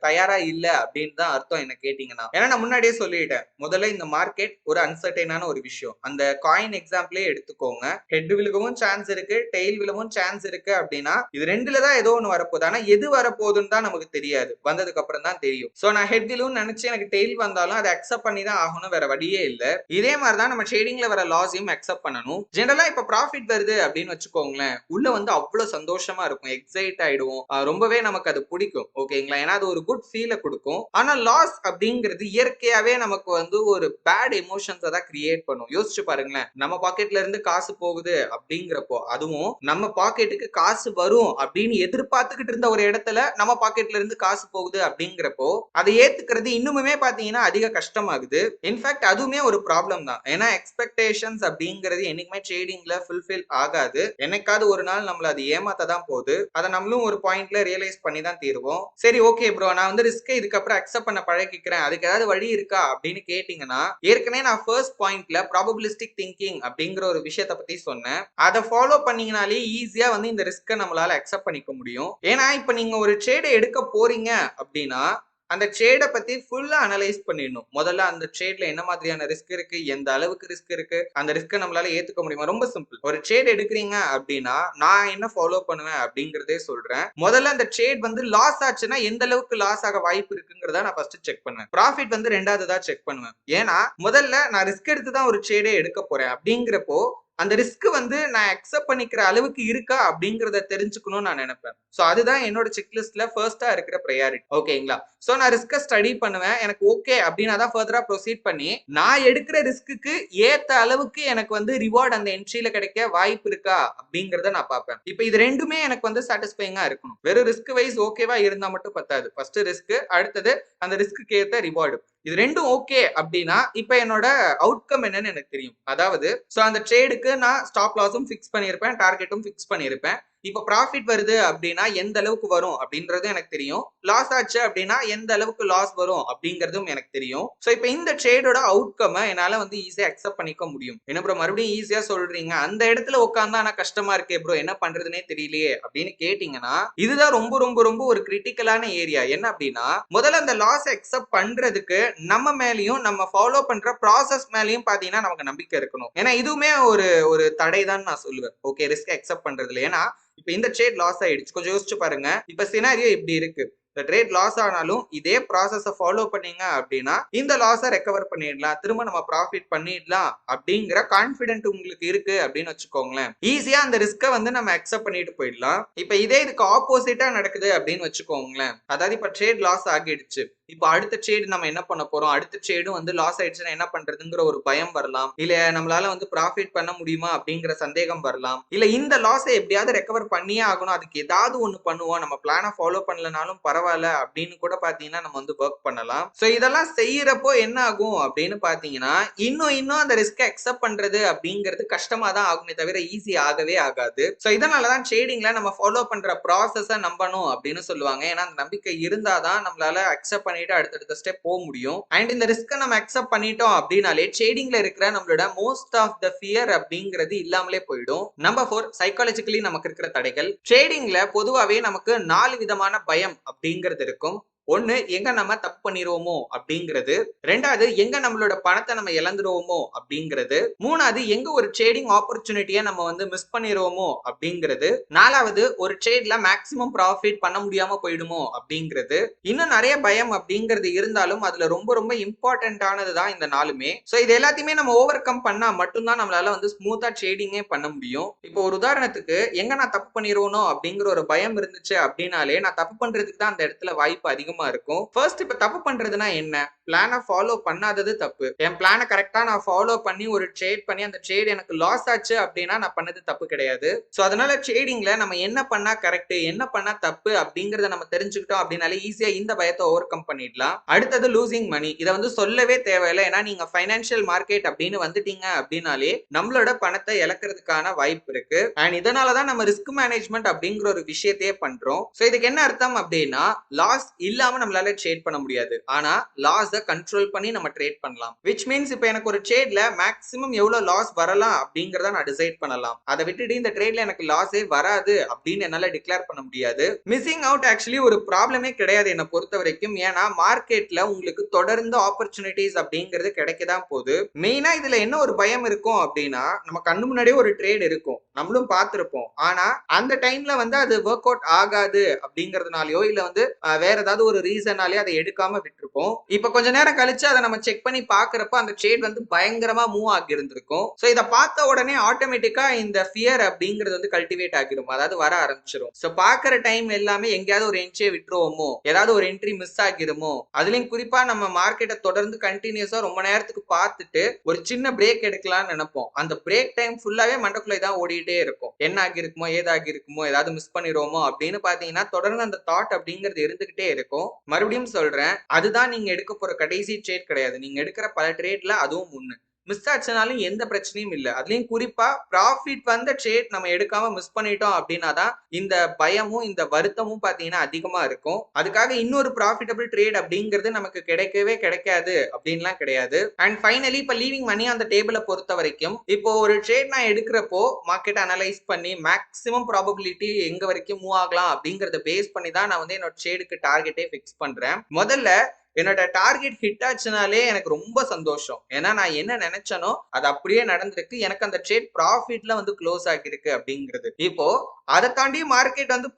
Speaker 1: தயாரா இல்ல அப்படின்னு தான் அர்த்தம் என்ன கேட்டீங்கன்னா. ஏன்னா நான் முன்னாடியே சொல்லிட்டேன், முதல்ல இந்த மார்க்கெட் ஒரு அன்சர்டைனான ஒரு விஷயம். அந்த காயின் எக்ஸாம்பிளே எடுத்துக்கோங்க, ஹெட் விழுகவும் சான்ஸ் இருக்கு, டெய்ல் விழவும் சான்ஸ் இருக்கு அப்படின்னா இது ரெண்டுல தான் ஏதோ ஒண்ணு வரப்போகுது. ஆனா எது வரப்போகுதுன்னு தான் நமக்கு தெரியாது, வந்ததுக்கு அப்புறம் தான் தெரியும். சோ நான் ஹெட் விழுவும் நினைச்சு எனக்கு டெய்ல் வந்தாலும் அதை அக்செப்ட் பண்ணி தான் ஆகணும், வேற வழியே இல்ல. இதே மாதிரிதான் நம்ம ட்ரேடிங்ல வர லாஸையும் அக்செப்ட் பண்ணணும். ஜெனரலா இப்ப ப்ராஃபிட் வருது அப்படின்னு வச்சுக்கோங்களேன், உள்ள வந்து அவ்வளவு சந்தோஷமா இருக்கும், எக்ஸைட் ஆயிடுவோம், ரொம்பவே நமக்கு அது பிடிக்கும். ஓகேங்களா? ஏன்னா அது ஒரு குட் ஃபீலை கொடுக்கும். ஆனா லாஸ் அப்படிங்கிறது இயற்கையாவே நமக்கு வந்து ஒரு பேட் எமோஷன்ஸ் தான் கிரியேட் பண்ணும். யோசிச்சு பாருங்களேன், நம்ம பாக்கெட்ல இருந்து காசு போகுது அப்படிங்கிறப்போ, அதுவும் நம்ம பாக்கெட்டுக்கு காசு வரும் அப்படின்னு எதிர்பார்த்துக்கிட்டு இருந்த ஒரு இடத்துல நம்ம பாக்கெட்ல இருந்து காசு போகுது அப்படிங்கிறப்போ அதை ஏத்துக்கிறது இன்னுமே பாத்தீங்கன்னா அதிக கஷ்டமாகுது. இன்ஃபேக்ட் அதுவுமே ஒரு ப்ராப்ளம் தான். ஏன்னா எக்ஸ்பெக்டேஷன்ஸ் அப்படிங்கிறது என்னைக்குமே ட்ரேடிங்ல ஃபுல்ஃபில் ஆகாது. என்னைக்காவது ஒரு நாள் நம்மள அது ஏமாத்த தான் போகுது. அதை நம்மளும் ஒரு பாயிண்ட்ல ரியலைஸ் பண்ணி தான் தீருவோம். சரி, ஓகே ப்ரோ, நான் வந்து ரிஸ்கை இதுக்கப்புறம் அக்செப்ட் பண்ண பழகிக்கிறேன், அதுக்கு ஏதாவது வழி இருக்கா அப்படின்னு கேட்டீங்கன்னா, ஏற்கனவே நான் ஃபர்ஸ்ட் பாயிண்ட்ல ப்ராபபிலிஸ்டிக் திங்கிங் அப்படிங்கிற ஒரு விஷயத்தை பத்தி சொன்னேன். அதை ஃபாலோ பண்ணீங்கனாலே ஈஸியா வந்து இந்த ரிஸ்கை நம்மளால அக்செப்ட் பண்ணிக்க முடியும். ஏன்னா இப்ப நீங்க ஒரு ட்ரேடை எடுக்க போறீங்க அப்படின்னா அந்த ட்ரேடை பத்தி ஃபுல்லா அனலைஸ் பண்ணிடணும். முதல்ல அந்த ட்ரேட்ல என்ன மாதிரியான ரிஸ்க் இருக்கு, எந்த அளவுக்கு ரிஸ்க் இருக்கு, அந்த ரிஸ்க்கை நம்மளால ஏத்துக்க முடியுமா. ரொம்ப சிம்பிள். ஒரு ட்ரேட் எடுக்கிறீங்க அப்படின்னா நான் என்ன ஃபாலோ பண்ணுவேன் அப்படிங்கறதே சொல்றேன். முதல்ல அந்த ட்ரேட் வந்து லாஸ் ஆச்சுன்னா எந்த அளவுக்கு லாஸ் ஆக வாய்ப்பு இருக்குங்கிறத நான் ஃபர்ஸ்ட் செக் பண்ணுவேன். ப்ராஃபிட் வந்து ரெண்டாவது தான் செக் பண்ணுவேன். ஏன்னா முதல்ல நான் ரிஸ்க் எடுத்து தான் ஒரு ட்ரேடே எடுக்க போறேன் அப்படிங்கிறப்போ அந்த ரிஸ்க் வந்து நான் அக்செப்ட் பண்ணிக்கிற அளவுக்கு இருக்கா அப்படிங்கறத தெரிஞ்சுக்கணும்னு நான் நினைப்பேன். சோ அதுதான் என்னோட செக்லிஸ்ட்ல ஃபர்ஸ்டா இருக்கிற ப்ரையாரிட்டி. ஓகேங்களா? சோ நான் ரிஸ்க ஸ்டடி பண்ணுவேன். எனக்கு ஓகே அப்படின்னா தான் ஃபர்தரா ப்ரொசீட் பண்ணி நான் எடுக்கிற ரிஸ்க்கு ஏத்த அளவுக்கு எனக்கு வந்து ரிவார்ட் அந்த என்ட்ரியில கிடைக்க வாய்ப்பு இருக்கா அப்படிங்கறத நான் பார்ப்பேன். இப்போ இது ரெண்டுமே எனக்கு வந்து சாட்டிஸ்ஃபைங்கா இருக்கணும். வெறும் ரிஸ்க் வைஸ் ஓகேவா இருந்தா மட்டும் பத்தாது. ஃபர்ஸ்ட் ரிஸ்க், அடுத்தது அந்த ரிஸ்க்கு ஏத்த ரிவார்டு. இது ரெண்டும் ஓகே அப்படின்னா இப்ப என்னோட அவுட்கம் என்னன்னு எனக்கு தெரியும். அதாவது சோ அந்த ட்ரேடுக்கு நான் ஸ்டாப் லாஸும் ஃபிக்ஸ் பண்ணியிருப்பேன், டார்கெட்டும் ஃபிக்ஸ் பண்ணியிருப்பேன். இப்ப ப்ராஃபிட் வருது அப்படின்னா எந்த அளவுக்கு வரும் அப்படின்றதும் எனக்கு தெரியும். லாஸ் ஆச்சு அப்படின்னா எந்த அளவுக்கு லாஸ் வரும் அப்படிங்கறதும் எனக்கு தெரியும். சோ இப்ப இந்த ட்ரேடோட அவுட்கம் என்னால வந்து ஈஸியா அக்செப்ட் பண்ணிக்க முடியும். என்ன ப்ரோ மறுபடியும் ஈஸியா சொல்றீங்க, அந்த இடத்துல உட்கார்ந்தா ஆனா கஷ்டமா இருக்கே ப்ரோ, என்ன பண்றதுனே தெரியலையே அப்படின்னு கேட்டீங்கன்னா, இதுதான் ரொம்ப ரொம்ப ரொம்ப ஒரு கிரிட்டிக்கலான ஏரியா. என்ன அப்படின்னா, முதல்ல அந்த லாஸ் அக்செப்ட் பண்றதுக்கு நம்ம மேலயும் நம்ம ஃபாலோ பண்ற ப்ராசஸ் மேலயும் பாத்தீங்கன்னா நமக்கு நம்பிக்கை இருக்கணும். ஏன்னா இதுவுமே ஒரு ஒரு தடை தான் நான் சொல்லுவேன். ஓகே, ரிஸ்க் அக்செப்ட் பண்றதுல. ஏன்னா இப்ப இந்த ட்ரேட் லாஸ் ஆயிடுச்சு, கொஞ்சம் யோசிச்சு பாருங்க. இப்ப சினாரியோ இப்படி இருக்கு, இந்த ட்ரேட் லாஸ் ஆனாலும் இதே ப்ராசஸ ஃபாலோ பண்ணீங்க அப்படின்னா இந்த லாஸை ரெக்கவர் பண்ணிடலாம், திரும்ப நம்ம ப்ராஃபிட் பண்ணிடலாம் அப்படிங்கிற கான்பிடென்ட் உங்களுக்கு இருக்கு அப்படின்னு வச்சுக்கோங்களேன். ஈஸியா அந்த ரிஸ்கை வந்து நம்ம அக்செப்ட் பண்ணிட்டு போயிடலாம். இப்ப இதே இதுக்கு ஆப்போசிட்டா நடக்குது அப்படின்னு வச்சுக்கோங்களேன். அதாவது இப்ப ட்ரேட் லாஸ் ஆகிடுச்சு, இப்போ அடுத்த ட்ரேட் நம்ம என்ன பண்ண போறோம், அடுத்த ட்ரேடும் வந்து லாஸ் ஆயிடுச்சுன்னா என்ன பண்றதுங்கிற ஒரு பயம் வரலாம். இல்ல நம்மளால வந்து ப்ராஃபிட் பண்ண முடியுமா அப்படிங்கிற சந்தேகம் வரலாம். இல்ல இந்த லாஸை எப்படியாவது ரெக்கவர் பண்ணியே ஆகணும், அதுக்கு ஏதாவது ஒண்ணு பண்ணுவோம், நம்ம பிளானை ஃபாலோ பண்ணலனாலும் பரவாயில்ல அப்படின்னு கூட பாத்தீங்கன்னா நம்ம வந்து ஒர்க் பண்ணலாம். சோ இதெல்லாம் செய்யறப்போ என்ன ஆகும் அப்படின்னு பாத்தீங்கன்னா இன்னும் அந்த ரிஸ்க் அக்செப்ட் பண்றது அப்படிங்கிறது கஷ்டமா தான் ஆகுமே தவிர ஈஸி ஆகவே ஆகாது. சோ இதனாலதான் ட்ரேடிங்ல நம்ம ஃபாலோ பண்ற ப்ராசஸ நம்பணும் அப்படின்னு சொல்லுவாங்க. ஏன்னா அந்த நம்பிக்கை இருந்தாதான் நம்மளால அக்செப்ட் பண்ணிட்டு அடுத்தடுத்த ஸ்டெப் போக முடியும். அண்ட் இந்த ரிஸ்க நம்ம அக்செப்ட் பண்ணிட்டோம் அப்படினாலே ட்ரேடிங்ல இருக்கிற நம்மளோட மோஸ்ட் ஆஃப் த ஃபியர் அப்படிங்கிறது இல்லாமலே போயிடும். நம்பர் 4, சைக்காலஜிக்கலி நமக்கு இருக்கிற தடைகள். ட்ரேடிங்ல பொதுவாவே நமக்கு 4 விதமான பயம் அப்படிங்கிறது இருக்கும். ஒண்ணு, எங்க நம்ம தப்பு பண்ணிடுவோமோ அப்படிங்கிறது. ரெண்டாவது, எங்க நம்மளோட பணத்தை நம்ம இழந்துருவோமோ அப்படிங்கிறது. மூணாவது, எங்க ஒரு ட்ரேடிங் ஆப்பர்ச்சுனிட்டியை நம்ம வந்து மிஸ் பண்ணிடுவோமோ அப்படிங்கிறது. நாலாவது, ஒரு ட்ரேட்ல மேக்ஸிமம் ப்ராஃபிட் பண்ண முடியாம போயிடுமோ அப்படிங்கிறது. இன்னும் நிறைய பயம் அப்படிங்கிறது இருந்தாலும் அதுல ரொம்ப ரொம்ப இம்பார்ட்டன்டானது தான் இந்த நாலுமே. சோ இது எல்லாத்தையுமே நம்ம ஓவர் கம் பண்ணா மட்டும்தான் நம்மளால வந்து ஸ்மூத்தா ட்ரேடிங்கே பண்ண முடியும். இப்போ ஒரு உதாரணத்துக்கு, எங்க நான் தப்பு பண்ணிடுவோனோ அப்படிங்கிற ஒரு பயம் இருந்துச்சு அப்படின்னாலே நான் தப்பு பண்றதுக்கு தான் அந்த இடத்துல வாய்ப்பு அதிகமா இருக்கும். ஃபர்ஸ்ட் இப்ப தப்பு பண்றதுனா என்ன, பிளானை ஃபாலோ பண்ணாதது தப்பு. என் பிளானை கரெக்டா நான் ஃபாலோ பண்ணி ஒரு ட்ரேட் பண்ணி அந்த ட்ரேட் எனக்கு லாஸ் ஆச்சு அப்படின்னா நான் பண்ணது தப்பு கிடையாது. சோ அதனால ட்ரேடிங்ல நம்ம என்ன பண்ணா கரெக்ட், என்ன பண்ணா தப்பு அப்படிங்கறத நம்ம தெரிஞ்சுக்கிட்டோம் அப்படினாலே ஈஸியா இந்த பயத்தை ஓவர் கம் பண்ணிடலாம். அடுத்தது லூசிங் மணி. இதை வந்து சொல்லவே தேவையில்லை. ஏன்னா நீங்க ஃபைனான்சியல் மார்க்கெட் அப்படின்னு வந்துட்டீங்க அப்படின்னாலே நம்மளோட பணத்தை இழக்கிறதுக்கான வாய்ப்பு இருக்கு. அண்ட் இதனாலதான் நம்ம ரிஸ்க் மேனேஜ்மெண்ட் அப்படிங்கிற ஒரு விஷயத்தையே பண்றோம். சோ இதுக்கு என்ன அர்த்தம் அப்படின்னா, லாஸ் இல்லாம நம்மளால ட்ரேட் பண்ண முடியாது, ஆனா லாஸ் கண்ட்ரோல் பண்ணி நம்ம ட்ரேட் பண்ணலாம். which means இப்போ எனக்கு ஒரு ட்ரேட்ல மேக்ஸிமம் எவ்வளவு லாஸ் வரலாம் அப்படிங்கறத நான் டிசைட் பண்ணலாம். அதை விட்டுட்டு இந்த ட்ரேட்ல எனக்கு லாஸே வராது அப்படின்னு என்னால டிக்ளேர் பண்ண முடியாது. மிஸ்ஸிங் அவுட் ஆக்சுவலி ஒரு ப்ராப்ளமே கிடையாது என்னை பொறுத்த வரைக்கும். ஏன்னா மார்க்கெட்ல உங்களுக்கு தொடர்ந்து ஆப்பர்ச்சுனிட்டிஸ் அப்படிங்கிறது கிடைக்கதான் போகுது. மெயினா இதுல என்ன ஒரு பயம் இருக்கும் அப்படின்னா, நம்ம கண்ணு முன்னாடியே ஒரு ட்ரேட் இருக்கும், நம்மளும் பார்த்திருப்போம், ஆனா அந்த டைம்ல வந்து அது ஒர்க் அவுட் ஆகாது அப்படிங்கறதுனாலயோ இல்ல வந்து வேற ஏதாவது ஒரு ஒரு ரீசனாலே அதை எடுக்காம விட்டுருப்போம். இப்ப கொஞ்ச நேரம் கழிச்சு அதை நம்ம செக் பண்ணி பாக்குறப்ப அந்த ட்ரேட் வந்து பயங்கரமா மூவ் ஆகி இருந்திருக்கும். சோ இதை பார்த்த உடனே ஆட்டோமேட்டிக்கா இந்த ஃபியர் அப்படிங்கிறது வந்து கல்டிவேட் ஆகிரும், அதாவது வர ஆரம்பிச்சிடும். சோ பாக்குற டைம் எல்லாமே எங்கேயாவது ஒரு என்ட்ரியை விட்டுருவோமோ, ஏதாவது ஒரு என்ட்ரி மிஸ் ஆகிருமோ, அதுலயும் குறிப்பா நம்ம மார்க்கெட்டை தொடர்ந்து கண்டினியூஸா ரொம்ப நேரத்துக்கு பார்த்துட்டு ஒரு சின்ன பிரேக் எடுக்கலாம்னு நினைப்போம். அந்த பிரேக் டைம் ஃபுல்லாவே மண்டக்குள்ள தான் ஓடிட்டே இருக்கும். என்ன ஆகி இருக்குமோ, ஏதாகி இருக்குமோ, ஏதாவது மிஸ் பண்ணிடுவோமோ அப்படின்னு பாத்தீங்கன்னா தொடர்ந்து அந்த தாட் அப்படிங்கிறது இருந்துகிட்டே இருக்கும். மறுபடியும் சொல்றேன், அதுதான் நீங்க எடுக்க போற கடைசி ட்ரேட் கிடையாது. நீங்க எடுக்கிற பல ட்ரேட்ல அதுவும் ஒண்ணு. மிஸ் ஆச்சுனாலும் எந்த பிரச்சனையும் இல்ல. அதுலயும் குறிப்பா ப்ராஃபிட் வந்த ட்ரேட் நம்ம எடுக்காம மிஸ் பண்ணிட்டோம் அப்படின்னா தான் இந்த பயமும் இந்த வருத்தமும் பாத்தீங்கன்னா அதிகமா இருக்கும். அதுக்காக இன்னொரு ப்ராஃபிட்டபிள் ட்ரேட் அப்படிங்கிறது நமக்கு கிடைக்கவே கிடைக்காது அப்படின்லாம் கிடையாது. அண்ட் ஃபைனலி இப்ப லீவிங் மணி அந்த டேபிளை பொறுத்த வரைக்கும் இப்போ ஒரு ட்ரேட் நான் எடுக்கிறப்போ மார்க்கெட் அனலைஸ் பண்ணி மேக்ஸிமம் ப்ராபபிலிட்டி எங்க வரைக்கும் மூவ் ஆகலாம் அப்படிங்கறத பேஸ் பண்ணி தான் நான் வந்து என்னோட ட்ரேடுக்கு டார்கெட்டே ஃபிக்ஸ் பண்றேன். முதல்ல என்னோட டார்கெட் ஹிட் ஆச்சுனாலே எனக்கு ரொம்ப சந்தோஷம். ஏன்னா நான் என்ன நினைச்சனோ அது அப்படியே நடந்திருக்கு. எனக்கு அந்த ட்ரேட் ப்ராஃபிட்ல வந்து க்ளோஸ் ஆகிருக்கு அப்படிங்கிறது. இப்போ அதை தாண்டி மார்க்கெட் வந்து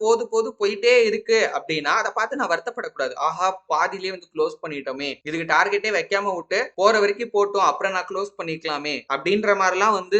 Speaker 1: போயிட்டே இருக்கு அப்படின்னா அதை பார்த்து நான் வருத்தப்படக்கூடாது. ஆஹா, பாதியிலே வந்து க்ளோஸ் பண்ணிட்டோமே, இதுக்கு டார்கெட்டே வைக்காம விட்டு போற வரைக்கும் போட்டோம், அப்புறம் நான் க்ளோஸ் பண்ணிக்கலாமே அப்படின்ற மாதிரிலாம் வந்து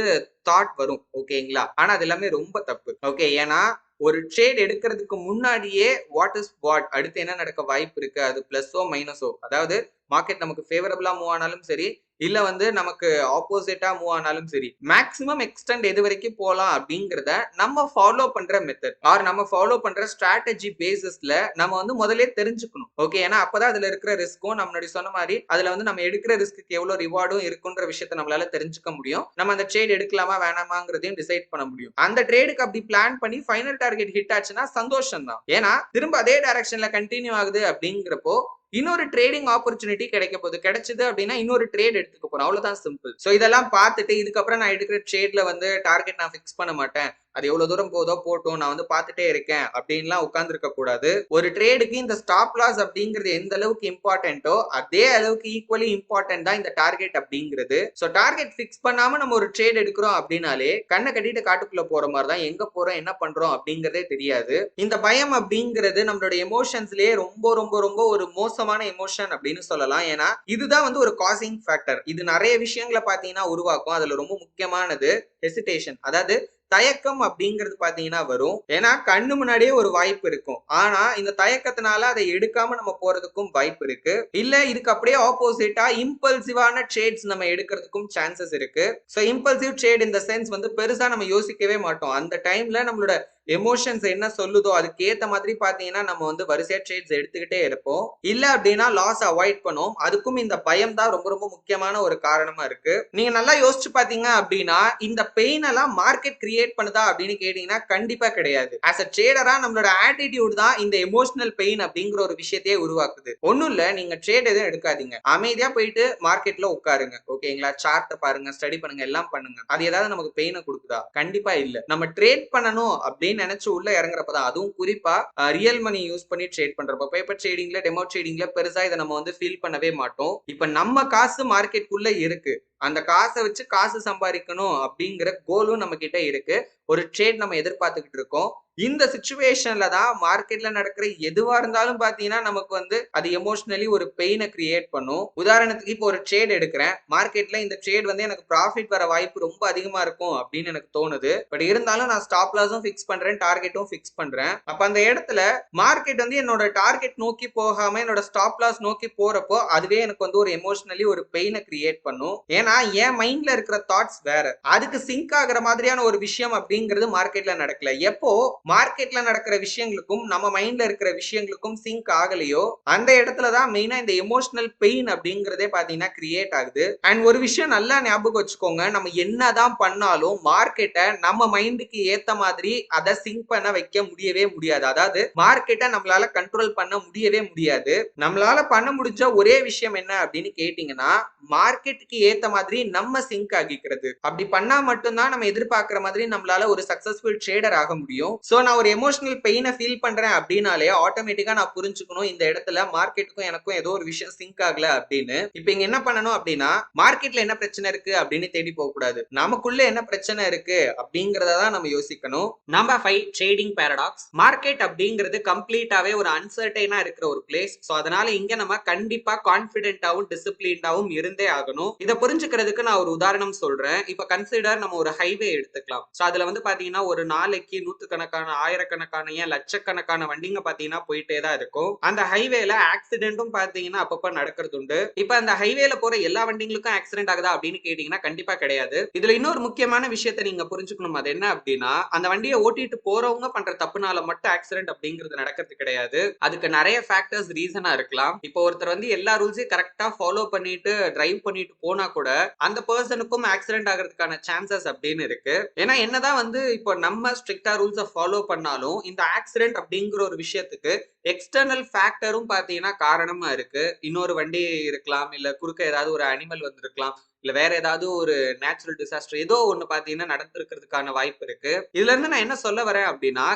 Speaker 1: தாட் வரும். ஓகேங்களா? ஆனா அது எல்லாமே ரொம்ப தப்பு. ஓகே, ஏன்னா ஒரு ட்ரேட் எடுக்கிறதுக்கு முன்னாடியே வாட் இஸ் வாட், அடுத்து என்ன நடக்க வாய்ப்பு இருக்கு, அது பிளஸோ மைனஸோ, அதாவது மார்க்கெட் நமக்கு ஃபேவரபிளா மூவ் ஆனாலும் சரி, இல்ல வந்து நமக்கு ஆப்போசிட்டா மூவ் ஆனாலும் சரி, மேக்ஸிமம் எக்ஸ்டெண்ட் எது வரைக்கும் போகலாம் அப்படிங்கிறத நம்ம ஃபாலோ பண்ற மெத்தட் ஆர் நம்ம ஃபாலோ பண்ற ஸ்ட்ராட்டஜி பேசிஸ்ல நம்ம வந்து முதல்ல தெரிஞ்சுக்கணும். ஓகே, ஏன்னா அப்பதான் அதுல இருக்கிற ரிஸ்க்கும் நம்ம முன்னாடி சொன்ன மாதிரி அதுல வந்து நம்ம எடுக்கிற ரிஸ்க்கு எவ்வளவு ரிவார்டும் இருக்குன்ற விஷயத்த நம்மளால தெரிஞ்சுக்க முடியும். நம்ம அந்த ட்ரேட் எடுக்கலாமா வேணாமாங்கிறதையும் டிசைட் பண்ண முடியும். அந்த ட்ரேடுக்கு அப்படி பிளான் பண்ணி ஃபைனல் டார்கெட் ஹிட் ஆச்சுன்னா சந்தோஷம் தான். ஏன்னா திரும்ப அதே டைரக்ஷன்ல கண்டினியூ ஆகுது அப்படிங்கிறப்போ இன்னொரு ட்ரேடிங் ஆப்பர்ச்சுனிட்டி கிடைக்க போகுது. கிடைச்சது அப்படின்னா இன்னொரு ட்ரேட் எடுத்துக்க போறோம், அவ்வளவுதான் சிம்பிள். சோ இதெல்லாம் பார்த்துட்டு இதுக்கப்புறம் நான் எடுக்கிற ட்ரேட்ல வந்து டார்கெட் நான் ஃபிக்ஸ் பண்ண மாட்டேன், அது எவ்வளவு தூரம் போதோ போட்டோம், நான் வந்து பார்த்துட்டே இருக்கேன் அப்படின்லாம் உட்கார்ந்து இருக்க கூடாது. ஒரு ட்ரேடுக்கு இந்த ஸ்டாப் லாஸ் அப்படிங்கிறது எந்த அளவுக்கு இம்பார்ட்டன்ட்டோ அதே அளவுக்கு ஈக்குவலி இம்பார்ட்டன்ட் தான் இந்த டார்கெட் அப்படிங்கிறது. சோ டார்கெட் ஃபிக்ஸ் பண்ணாம நம்ம ஒரு ட்ரேட் எடுக்கிறோம் அப்படின்னாலே கண்ணை கட்டிட்டு காட்டுக்குள்ள போற மாதிரி தான். எங்க போறோம் என்ன பண்றோம் அப்படிங்கிறதே தெரியாது. இந்த பயம் அப்படிங்கிறது நம்மளோட எமோஷன்ஸ்லயே ரொம்ப ரொம்ப ரொம்ப ஒரு மோசமான எமோஷன் அப்படின்னு சொல்லலாம். ஏன்னா இதுதான் வந்து ஒரு காசிங் ஃபேக்டர். இது நிறைய விஷயங்களை பாத்தீங்கன்னா உருவாக்கும். அதுல ரொம்ப முக்கியமானது ஹெசிடேஷன், அதாவது தயக்கம் அப்படிங்கிறது பாத்தீங்கன்னா வரும். ஏன்னா கண்ணு முன்னாடியே ஒரு வாய்ப்பு இருக்கும், ஆனா இந்த தயக்கத்தினால அதை எடுக்காம நம்ம போறதுக்கும் வாய்ப்பு இருக்கு. இல்ல இதுக்கு அப்படியே ஆப்போசிட்டா இம்பல்சிவான ட்ரேட்ஸ் நம்ம எடுக்கிறதுக்கும் சான்சஸ் இருக்கு. சோ இம்பல்சிவ் ட்ரேட் இந்த சென்ஸ் வந்து பெருசா நம்ம யோசிக்கவே மாட்டோம். அந்த டைம்ல நம்மளோட எமோஷன்ஸ் என்ன சொல்லுதோ அதுக்கு ஏத்த மாதிரி பாத்தீங்கன்னா நம்ம வந்து வரிசையா ட்ரேட்ஸ் எடுத்துக்கிட்டே இருப்போம். இல்ல அப்படின்னா லாஸ் அவாய்ட் பண்ணுவோம். அதுக்கும் இந்த பயம் தான் ரொம்ப ரொம்ப முக்கியமான ஒரு காரணமா இருக்கு. நீங்க நல்லா யோசிச்சு பாத்தீங்க அப்படின்னா இந்த பெயின் எல்லாம் மார்க்கெட் கிரியேட் பண்ணுதா அப்படின்னு கேட்டீங்கன்னா கண்டிப்பா கிடையாது. ஆஸ் அ ட்ரேடரா நம்மளோட ஆட்டிடியூட் தான் இந்த எமோஷனல் பெயின் அப்படிங்கிற ஒரு விஷயத்தையே உருவாக்குது. ஒண்ணும் இல்ல, நீங்க ட்ரேட் எதுவும் எடுக்காதீங்க, அமைதியா போயிட்டு மார்க்கெட்ல உட்காருங்க. ஓகேங்களா? சார்ட் பாருங்க, ஸ்டடி பண்ணுங்க, எல்லாம் பண்ணுங்க. அது ஏதாவது நமக்கு பெயினை கொடுக்குதா? கண்டிப்பா இல்ல. நம்ம ட்ரேட் பண்ணணும் அப்படின்னு நினைச்சு உள்ள இறங்குறப்பதான், அதுவும் குறிப்பா ரியல் மணி யூஸ் பண்ணி ட்ரேட் பண்றப்ப, பேப்பர் ட்ரேடிங்ல டெமோ ட்ரேடிங்ல பெருசா இதை நம்ம வந்து ஃபீல் பண்ணவே மாட்டோம். இப்ப நம்ம காசு மார்க்கெட்டுக்குள்ள இருக்கு, அந்த காசை வச்சு காசு சம்பாதிக்கணும் அப்படிங்கிற கோலும் நம்ம கிட்ட இருக்கு. ஒரு ட்ரேட் நம்ம எதிர்பார்த்துக்கிட்டு இருக்கோம். இந்த சிச்சுவேஷன்ல தான் மார்க்கெட்ல நடக்கிற எதுவா இருந்தாலும் பாத்தீங்கன்னா நமக்கு வந்து அது எமோஷனலி ஒரு பெயினை கிரியேட் பண்ணும். உதாரணத்துக்கு இப்போ ஒரு ட்ரேட் எடுக்கிறேன், மார்க்கெட்ல இந்த ட்ரேட் வந்து எனக்கு ப்ராஃபிட் வர வாய்ப்பு ரொம்ப அதிகமா இருக்கும் அப்படின்னு எனக்கு தோணுது. பட் இருந்தாலும் நான் ஸ்டாப் லாஸும் ஃபிக்ஸ் பண்றேன், டார்கெட்டும் ஃபிக்ஸ் பண்றேன். அப்ப அந்த இடத்துல மார்க்கெட் வந்து என்னோட டார்கெட் நோக்கி போகாம என்னோட ஸ்டாப் லாஸ் நோக்கி போறப்போ அதுவே எனக்கு வந்து ஒரு எமோஷனலி ஒரு பெயினை கிரியேட் பண்ணும். ஏன்னா என் மைண்ட்ல இருக்கிற தாட்ஸ் வேற, அதுக்கு சிங்க் ஆகிற மாதிரியான ஒரு விஷயம் அப்படிங்கிறது மார்க்கெட்ல நடக்கல. எப்போ மார்க்கெட்ல நடக்கிற விஷயங்களுக்கும் நம்ம மைண்ட்ல இருக்கிற விஷயங்களுக்கும் சிங்க் ஆகலையோ அந்த இடத்துலதான் மெயினா இந்த எமோஷனல் பெயின் அப்படிங்கறதே பாத்தீங்கன்னா கிரியேட் ஆகுது. அண்ட் ஒரு விஷயம் நல்லா ஞாபகம் வச்சுக்கோங்க, நம்ம என்னதான் பண்ணாலும் மார்க்கெட்டை நம்ம மைண்டுக்கு ஏத்த மாதிரி அதை சிங்க் பண்ண வைக்க முடியவே முடியாது. அதாவது மார்க்கெட்டை நம்மளால கண்ட்ரோல் பண்ண முடியவே முடியாது. நம்மளால பண்ண முடிஞ்ச ஒரே விஷயம் என்ன அப்படின்னு கேட்டீங்கன்னா மார்க்கெட்டுக்கு ஏத்த மாதிரி நம்ம சிங்க் ஆகிக்கிறது. அப்படி பண்ணா மட்டும்தான் நம்ம எதிர்பார்க்கிற மாதிரி நம்மளால ஒரு சக்சஸ்ஃபுல் ட்ரேடர் ஆக முடியும். சோ நான் ஒரு எமோஷனல் பெயினை ஃபீல் பண்றேன் அப்படின்னாலே ஆட்டோமேட்டிக்கா நான் புரிஞ்சுக்கணும் இந்த இடத்துல மார்க்கெட்டுக்கும் எனக்கும் ஏதோ ஒரு விஷயம் சிங்க் ஆகல அப்படின்னு. இப்ப இங்க என்ன பண்ணணும் அப்படின்னா மார்க்கெட்ல என்ன பிரச்சனை இருக்கு அப்படின்னு தேடி போக கூடாது. நமக்குள்ள என்ன பிரச்சனை இருக்கு அப்படிங்கறதான் நம்ம யோசிக்கணும். Number 5 trading paradox. மார்க்கெட் அப்படிங்கிறது கம்ப்ளீட்டாவே ஒரு அன்சர்டைனா இருக்கிற ஒரு பிளேஸ். சோ அதனால இங்க நம்ம கண்டிப்பா கான்பிடென்ட்டாவும் டிசிப்ளின்டாவும் இருந்தே ஆகணும். இதை புரிஞ்சுக்கிறதுக்கு நான் ஒரு உதாரணம் சொல்றேன். இப்ப கன்சிடர் நம்ம ஒரு ஹைவே எடுத்துக்கலாம். சோ அதுல வந்து பாத்தீங்கன்னா ஒரு நாளைக்கு நூத்துக்கணக்கான ஆயிரக்கணக்கான ஏன் லட்சக்கணக்கான வண்டிங்க பாத்தீங்கன்னா போயிட்டே தான் இருக்கும். அந்த ஹைவேல ஆக்சிடென்ட்டும் பாத்தீங்கன்னா அப்பப்ப நடக்கிறது உண்டு. இப்ப அந்த ஹைவேல போற எல்லா வண்டிங்களுக்கும் ஆக்சிடென்ட் ஆகுதா அப்படின்னு கேட்டீங்கன்னா கண்டிப்பா கிடையாது. இதுல இன்னொரு முக்கியமான விஷயத்தை நீங்க புரிஞ்சுக்கணும். அது என்ன அப்படின்னா அந்த வண்டியை ஓட்டிட்டு போறவங்க பண்ற தப்புனால மட்டும் ஆக்சிடென்ட் அப்படிங்கிறது நடக்கிறது கிடையாது. அதுக்கு நிறைய ஃபேக்டர்ஸ் ரீசனா இருக்கலாம். இப்போ ஒருத்தர் வந்து எல்லா ரூல்ஸையும் கரெக்டா ஃபாலோ பண்ணிட்டு டிரைவ் பண்ணிட்டு போனா கூட அந்த பர்சனுக்கும் ஆக்சிடென்ட் ஆகிறதுக்கான சான்சஸ் அப்படின்னு இருக்கு. ஏன்னா என்னதான் வந்து இப்போ நம்ம ஸ்ட்ரிக்டா ரூல்ஸை ஃபாலோ பண்ணாலும் இந்த ஆக்சிடென்ட் அப்படிங்கிற ஒரு விஷயத்துக்கு எக்ஸ்டர்னல் ஃபேக்டரும் பாத்தீங்கன்னா காரணமா இருக்கு. இன்னொரு வண்டி இருக்கலாம், இல்ல குறுக்க ஏதாவது ஒரு அனிமல் வந்திருக்கலாம், இல்ல வேற ஏதாவது ஒரு நேச்சுரல் டிசாஸ்டர் ஏதோ ஒண்ணு பாத்தீங்கன்னா நடந்திருக்கிறதுக்கான வாய்ப்பு இருக்கு. இதுல இருந்து நான் என்ன சொல்ல வரேன் அப்படின்னா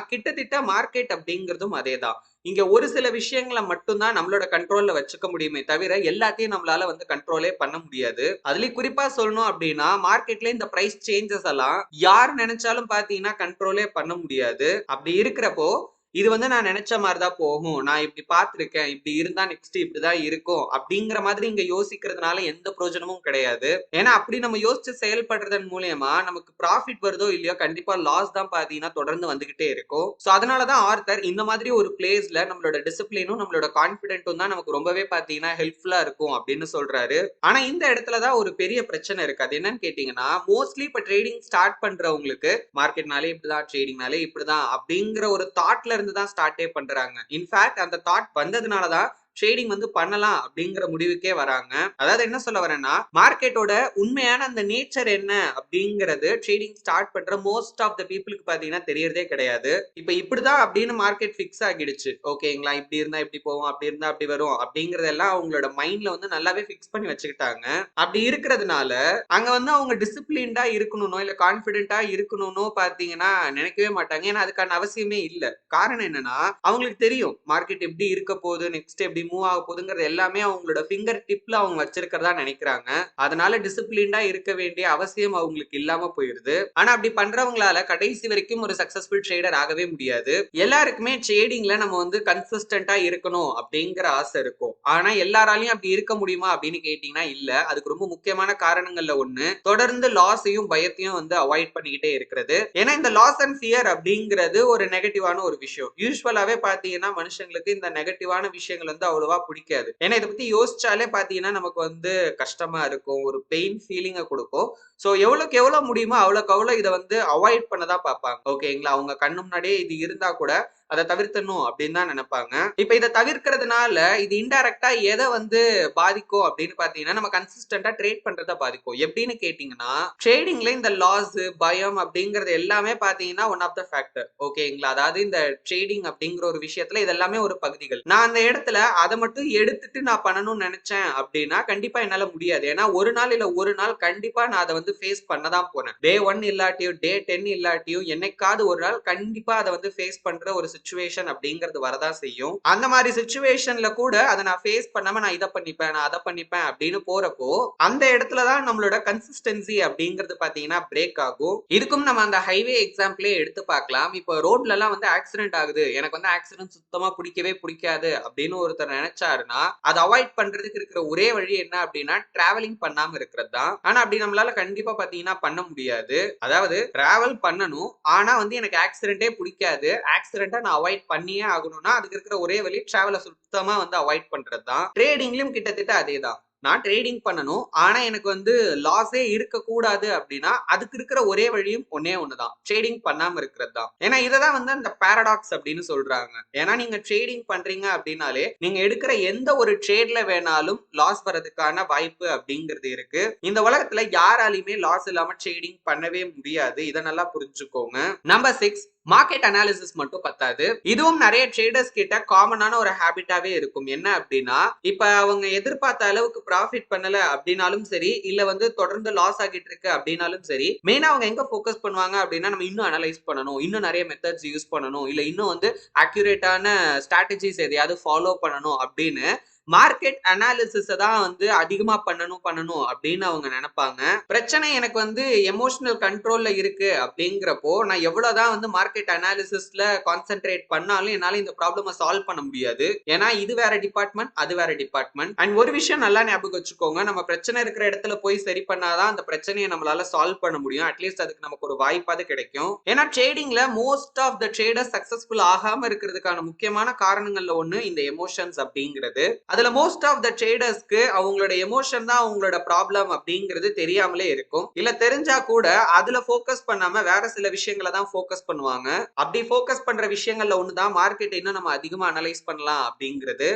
Speaker 1: கிட்டத்தட்ட மார்க்கெட் அப்படிங்கிறதும் அதேதான். இங்க ஒரு சில விஷயங்களை மட்டும்தான் நம்மளோட கண்ட்ரோல்ல வச்சுக்க முடியுமே தவிர எல்லாத்தையும் நம்மளால வந்து கண்ட்ரோலே பண்ண முடியாது. அதுலயும் குறிப்பா சொல்லணும் அப்படின்னா மார்க்கெட்ல இந்த பிரைஸ் சேஞ்சஸ் எல்லாம் யார் நினைச்சாலும் பாத்தீங்கன்னா கண்ட்ரோலே பண்ண முடியாது. அப்படி இருக்கிறப்போ இது வந்து நான் நினைச்ச மாதிரிதான் போகும், நான் இப்படி பார்த்திருக்கேன், இப்படி இருந்தா நெக்ஸ்ட் இப்படிதான் இருக்கும் அப்படிங்கிற மாதிரி இங்க யோசிக்கிறதுனால எந்த பிரயோஜனமும் கிடையாது. ஏன்னா அப்படி நம்ம யோசிச்சு செயல்படுறதன் மூலியமா நமக்கு ப்ராஃபிட் வருதோ இல்லையோ கண்டிப்பா லாஸ் தான் பாத்தீங்கன்னா தொடர்ந்து வந்துகிட்டே இருக்கும். சோ அதனாலதான் ஆர்த்தர் இந்த மாதிரி ஒரு பிளேஸ்ல நம்மளோட டிசிப்ளினும் நம்மளோட கான்பிடென்ட்டும் தான் நமக்கு ரொம்பவே பாத்தீங்கன்னா ஹெல்ப்ஃபுல்லா இருக்கும் அப்படின்னு சொல்றாரு. ஆனா இந்த இடத்துலதான் ஒரு பெரிய பிரச்சனை இருக்கு. அது என்னன்னு கேட்டீங்கன்னா மோஸ்ட்லி இப்ப ட்ரேடிங் ஸ்டார்ட் பண்றவங்களுக்கு மார்க்கெட்னாலே இப்படிதான், ட்ரேடிங்னாலே இப்படிதான் அப்படிங்கிற ஒரு தாட்ல தான் ஸ்டார்ட்டே பண்றாங்க. இன்ஃபேக்ட் அந்த தாட் வந்ததுனாலதான் ட்ரேடிங் வந்து பண்ணலாம் அப்படிங்கிற முடிவுக்கே வராங்க. அதாவது என்ன சொல்ல வரேன்னா மார்க்கெட்டோட உண்மையான அந்த நேச்சர் என்ன அப்படிங்கிறது ட்ரேடிங் ஸ்டார்ட் பண்ற மோஸ்ட் ஆஃப் த பீப்புளுக்கு பாத்தீங்கன்னா தெரியறதே கிடையாது. இப்ப இப்படிதான் அப்படின்னு மார்க்கெட் ஃபிக்ஸ் ஆகிடுச்சு. ஓகேங்களா, இப்படி இருந்தா இப்படி போகும், அப்படி இருந்தா அப்படி வரும் அப்படிங்கறதெல்லாம் அவங்களோட மைண்ட்ல வந்து நல்லாவே ஃபிக்ஸ் பண்ணி வச்சுக்கிட்டாங்க. அப்படி இருக்கிறதுனால அங்க வந்து அவங்க டிசிப்ளின்டா இருக்கணும்னோ இல்ல கான்பிடென்டா இருக்கணும்னோ பாத்தீங்கன்னா நினைக்கவே மாட்டாங்க. ஏன்னா அதுக்கான அவசியமே இல்ல. காரணம் என்னன்னா அவங்களுக்கு தெரியும் மார்க்கெட் எப்படி இருக்க போகுது, நெக்ஸ்ட் எப்படி மூவ் ஆக போகுதுங்கிறது எல்லாமே அவங்களோட ஃபிங்கர் டிப்ல அவங்க வச்சிருக்கிறதா நினைக்கிறாங்க. அதனால டிசிப்ளின்டா இருக்க வேண்டிய அவசியம் அவங்களுக்கு இல்லாம போயிருது. ஆனா அப்படி பண்றவங்களால கடைசி வரைக்கும் ஒரு சக்சஸ்ஃபுல் ட்ரேடர் ஆகவே முடியாது. எல்லாருக்குமே ட்ரேடிங்ல நம்ம வந்து கன்சிஸ்டன்டா இருக்கணும் அப்படிங்கிற ஆசை இருக்கும். ஆனா எல்லாராலையும் அப்படி இருக்க முடியுமா அப்படின்னு கேட்டீங்கன்னா இல்ல. அதுக்கு ரொம்ப முக்கியமான காரணங்கள்ல ஒண்ணு தொடர்ந்து லாஸையும் பயத்தையும் வந்து அவாய்ட் பண்ணிக்கிட்டே இருக்கிறது. ஏன்னா இந்த லாஸ் அண்ட் ஃபியர் அப்படிங்கிறது ஒரு நெகட்டிவான ஒரு விஷயம். யூசுவலாவே பாத்தீங்கன்னா மனுஷங்களுக்கு இந்த நெகட்டிவான விஷயங்கள் வந்து அவ்வளவா பிடிக்காது. ஏன்னா இதை பத்தி யோசிச்சாலே பாத்தீங்கன்னா நமக்கு வந்து கஷ்டமா இருக்கும், ஒரு பெயின் ஃபீலிங்கை கொடுக்கும். சோ எவ்வளவுக்கு எவ்வளவு முடியுமோ அவ்வளவுக்கு அவ்வளவு இதை வந்து அவாய்ட் பண்ணதான் பார்ப்பாங்க. ஓகேங்களா, அவங்க கண்ணு முன்னாடியே இது இருந்தா கூட அதை தவிர்த்தணும் அப்படின்னு தான் நினைப்பாங்க. இப்ப இதை தவிர்க்கிறதுனால இது இன்டைரக்டா எதை வந்து பாதிக்கும் அப்படின்னு பாத்தீங்கன்னா நம்ம கன்சிஸ்டன்டா ட்ரேட் பண்றத பாதிக்கும். எப்படின்னு கேட்டீங்கன்னா ட்ரேடிங்ல இந்த லாஸ் பயம் அப்படிங்கறது எல்லாமே பாத்தீங்கன்னா ஒன் ஆஃப் த ஃபேக்டர். ஓகேங்களா, அதாவது இந்த ட்ரேடிங் அப்படிங்கிற ஒரு விஷயத்துல இதெல்லாமே ஒரு பகுதிகள். நான் அந்த இடத்துல அதை மட்டும் எடுத்துட்டு நான் பண்ணணும்னு நினைச்சேன் அப்படின்னா கண்டிப்பா என்னால முடியாது. ஏன்னா ஒரு நாள் இல்ல ஒரு நாள் கண்டிப்பா நான் அதை வந்து ஃபேஸ் பண்ணதான் போறேன். டே 1 இல்லாட்டியும் டே 10 இல்லாட்டியும் என்னைக்காவது ஒரு நாள் கண்டிப்பா அதை வந்து ஃபேஸ் பண்ற ஒரு சிச்சுவேஷன் அப்படிங்கிறது வரதான் செய்யும். அந்த மாதிரி சிச்சுவேஷன்ல கூட அதை நான் ஃபேஸ் பண்ணாம நான் இதை பண்ணிப்பேன், நான் அதை பண்ணிப்பேன் அப்படின்னு போறப்போ அந்த இடத்துலதான் நம்மளோட கன்சிஸ்டன்சி அப்படிங்கிறது பாத்தீங்கன்னா பிரேக் ஆகும். இதுக்கும் நம்ம அந்த ஹைவே எக்ஸாம்பிளே எடுத்து பார்க்கலாம். இப்போ ரோட்ல எல்லாம் வந்து ஆக்சிடென்ட் ஆகுது, எனக்கு வந்து ஆக்சிடென்ட் சுத்தமா பிடிக்கவே பிடிக்காது அப்படின்னு ஒருத்தர் நினைச்சாருன்னா அதை அவாய்ட் பண்றதுக்கு இருக்கிற ஒரே வழி என்ன அப்படின்னா டிராவலிங் பண்ணாம இருக்கிறது தான். ஆனா அப்படி நம்மளால கண்டிப்பா பாத்தீங்கன்னா பண்ண முடியாது. அதாவது டிராவல் பண்ணணும், ஆனா வந்து எனக்கு ஆக்சிடென்டே பிடிக்காது, ஆக்சிடென்ட்டை நான் அவாய்ட் பண்ணியே ஆகணும்னா அதுக்கு இருக்கிற ஒரே வழி டிராவலை சுத்தமா வந்து அவாய்ட் பண்றது தான். ட்ரேடிங்லயும் கிட்டத்தட்ட அதே தான். நான் ட்ரேடிங் பண்ணணும், ஆனா எனக்கு வந்து லாஸே இருக்க கூடாது அப்படின்னா அதுக்கு இருக்கிற ஒரே வழியும் ஒன்னே ஒண்ணுதான், ட்ரேடிங் பண்ணாம இருக்கிறது தான். ஏன்னா இததான் வந்து அந்த பாராடாக்ஸ் அப்படின்னு சொல்றாங்க. ஏன்னா நீங்க ட்ரேடிங் பண்றீங்க அப்படின்னாலே நீங்க எடுக்கிற எந்த ஒரு ட்ரேட்ல வேணாலும் லாஸ் வரதுக்கான வாய்ப்பு அப்படிங்கிறது இருக்கு. இந்த உலகத்துல யாராலையுமே லாஸ் இல்லாம ட்ரேடிங் பண்ணவே முடியாது. இதை நல்லா புரிஞ்சுக்கோங்க. நம்பர் 6 மார்க்கெட் அனாலிசிஸ் மட்டும் பத்தாது, இதுவும் நிறைய ட்ரேடர்ஸ் கிட்ட காமனான ஒரு ஹேபிட்டாவே இருக்கும். என்ன அப்படின்னா, இப்ப அவங்க எதிர்பார்த்த அளவுக்கு ப்ராஃபிட் பண்ணல அப்படின்னாலும் சரி, இல்ல வந்து தொடர்ந்து லாஸ் ஆகிட்டு இருக்கு அப்படின்னாலும் சரி, மெயினா அவங்க எங்க ஃபோக்கஸ் பண்ணுவாங்க அப்படின்னா, நம்ம இன்னும் அனலைஸ் பண்ணணும், இன்னும் நிறைய மெத்தட்ஸ் யூஸ் பண்ணணும், இல்ல இன்னும் வந்து அக்யூரேட்டான ஸ்ட்ராட்டஜிஸ் எதையாவது ஃபாலோ பண்ணணும் அப்படின்னு மார்க்கெட் அனாலிசிஸ் தான் வந்து அதிகமா பண்ணணும் அப்படின்னு அவங்க நினைப்பாங்க. பிரச்சனை எனக்கு வந்து எமோஷனல் கண்ட்ரோல்ல இருக்கு அப்படிங்கிறப்போ நான் எவ்வளவுதான் வந்து மார்க்கெட் அனாலிசிஸ்ல கான்சென்ட்ரேட் பண்ணாலும் என்னால இந்த ப்ராப்ளம சால்வ் பண்ண முடியாது. ஏன்னா இது வேற டிபார்ட்மெண்ட், அது வேற டிபார்ட்மெண்ட். அண்ட் ஒரு விஷயம் நல்லா ஞாபகம் வச்சுக்கோங்க, நம்ம பிரச்சனை இருக்கிற இடத்துல போய் சரி பண்ணாதான் அந்த பிரச்சனையை நம்மளால சால்வ் பண்ண முடியும். அட்லீஸ்ட் அதுக்கு நமக்கு ஒரு வாய்ப்பாவது கிடைக்கும். ஏன்னா ட்ரேடிங்ல most of the traders successful ஆகாம இருக்கிறதுக்கான முக்கியமான காரணங்கள்ல ஒண்ணு இந்த எமோஷன்ஸ் அப்படிங்கிறது. அதுல மோஸ்ட் ஆஃப் த ட்ரேடர்ஸ்க்கு அவங்களோட எமோஷன் தான் அவங்களோட ப்ராப்ளம் அப்படிங்கிறது தெரியாமலே இருக்கும். இல்ல தெரிஞ்சா கூட அதுல ஃபோக்கஸ் பண்ணாம வேற சில விஷயங்களை தான் ஃபோக்கஸ் பண்ணுவாங்க. அப்படி ஃபோக்கஸ் பண்ற விஷயங்கள்ல ஒண்ணுதான் மார்க்கெட் இன்னும் நம்ம அதிகமா அனலைஸ் பண்ணலாம் அப்படிங்கிறது.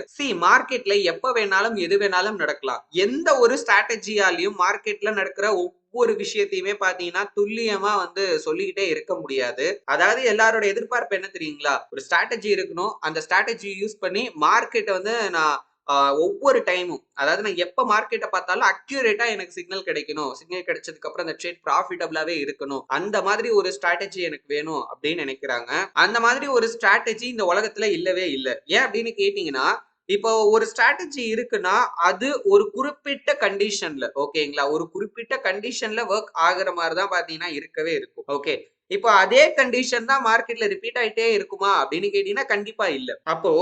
Speaker 1: மார்க்கெட்ல எப்ப வேணாலும் எது வேணாலும் நடக்கலாம். எந்த ஒரு ஸ்ட்ராட்டஜியாலையும் மார்க்கெட்ல நடக்கிற ஒவ்வொரு விஷயத்தையுமே பாத்தீங்கன்னா துல்லியமா வந்து சொல்லிக்கிட்டே இருக்க முடியாது. அதாவது எல்லாரோட எதிர்பார்ப்பு என்ன தெரியுங்களா, ஒரு ஸ்ட்ராட்டஜி இருக்கணும், அந்த ஸ்ட்ராட்டஜி யூஸ் பண்ணி மார்க்கெட்டை வந்து நான் ஒவ்வொரு டைமும், அதாவது நான் எப்ப மார்க்கெட்டை பார்த்தாலும் அக்யூரேட்டா எனக்கு சிக்னல் கிடைக்கணும், சிக்னல் கிடைச்சதுக்கு அப்புறம் அந்த ட்ரேட் ப்ராஃபிட்டபிளாவே இருக்கணும், அந்த மாதிரி ஒரு ஸ்ட்ராட்டஜி எனக்கு வேணும் அப்படின்னு நினைக்கிறாங்க. அந்த மாதிரி ஒரு ஸ்ட்ராட்டஜி இந்த உலகத்துல இல்லவே இல்லை. ஏன் அப்படின்னு கேட்டீங்கன்னா, இப்போ ஒரு ஸ்ட்ராட்டஜி இருக்குன்னா அது ஒரு குறிப்பிட்ட கண்டிஷன்ல, ஓகேங்களா, ஒரு குறிப்பிட்ட கண்டிஷன்ல ஒர்க் ஆகுற மாதிரி தான் பாத்தீங்கன்னா இருக்கவே இருக்கும். ஓகே, இப்போ அதே கண்டிஷன் தான் மார்க்கெட்ல ரிப்பீட் ஆயிட்டே இருக்குமா அப்படின்னு கேட்டீங்கன்னா கண்டிப்பா இல்ல. அப்போ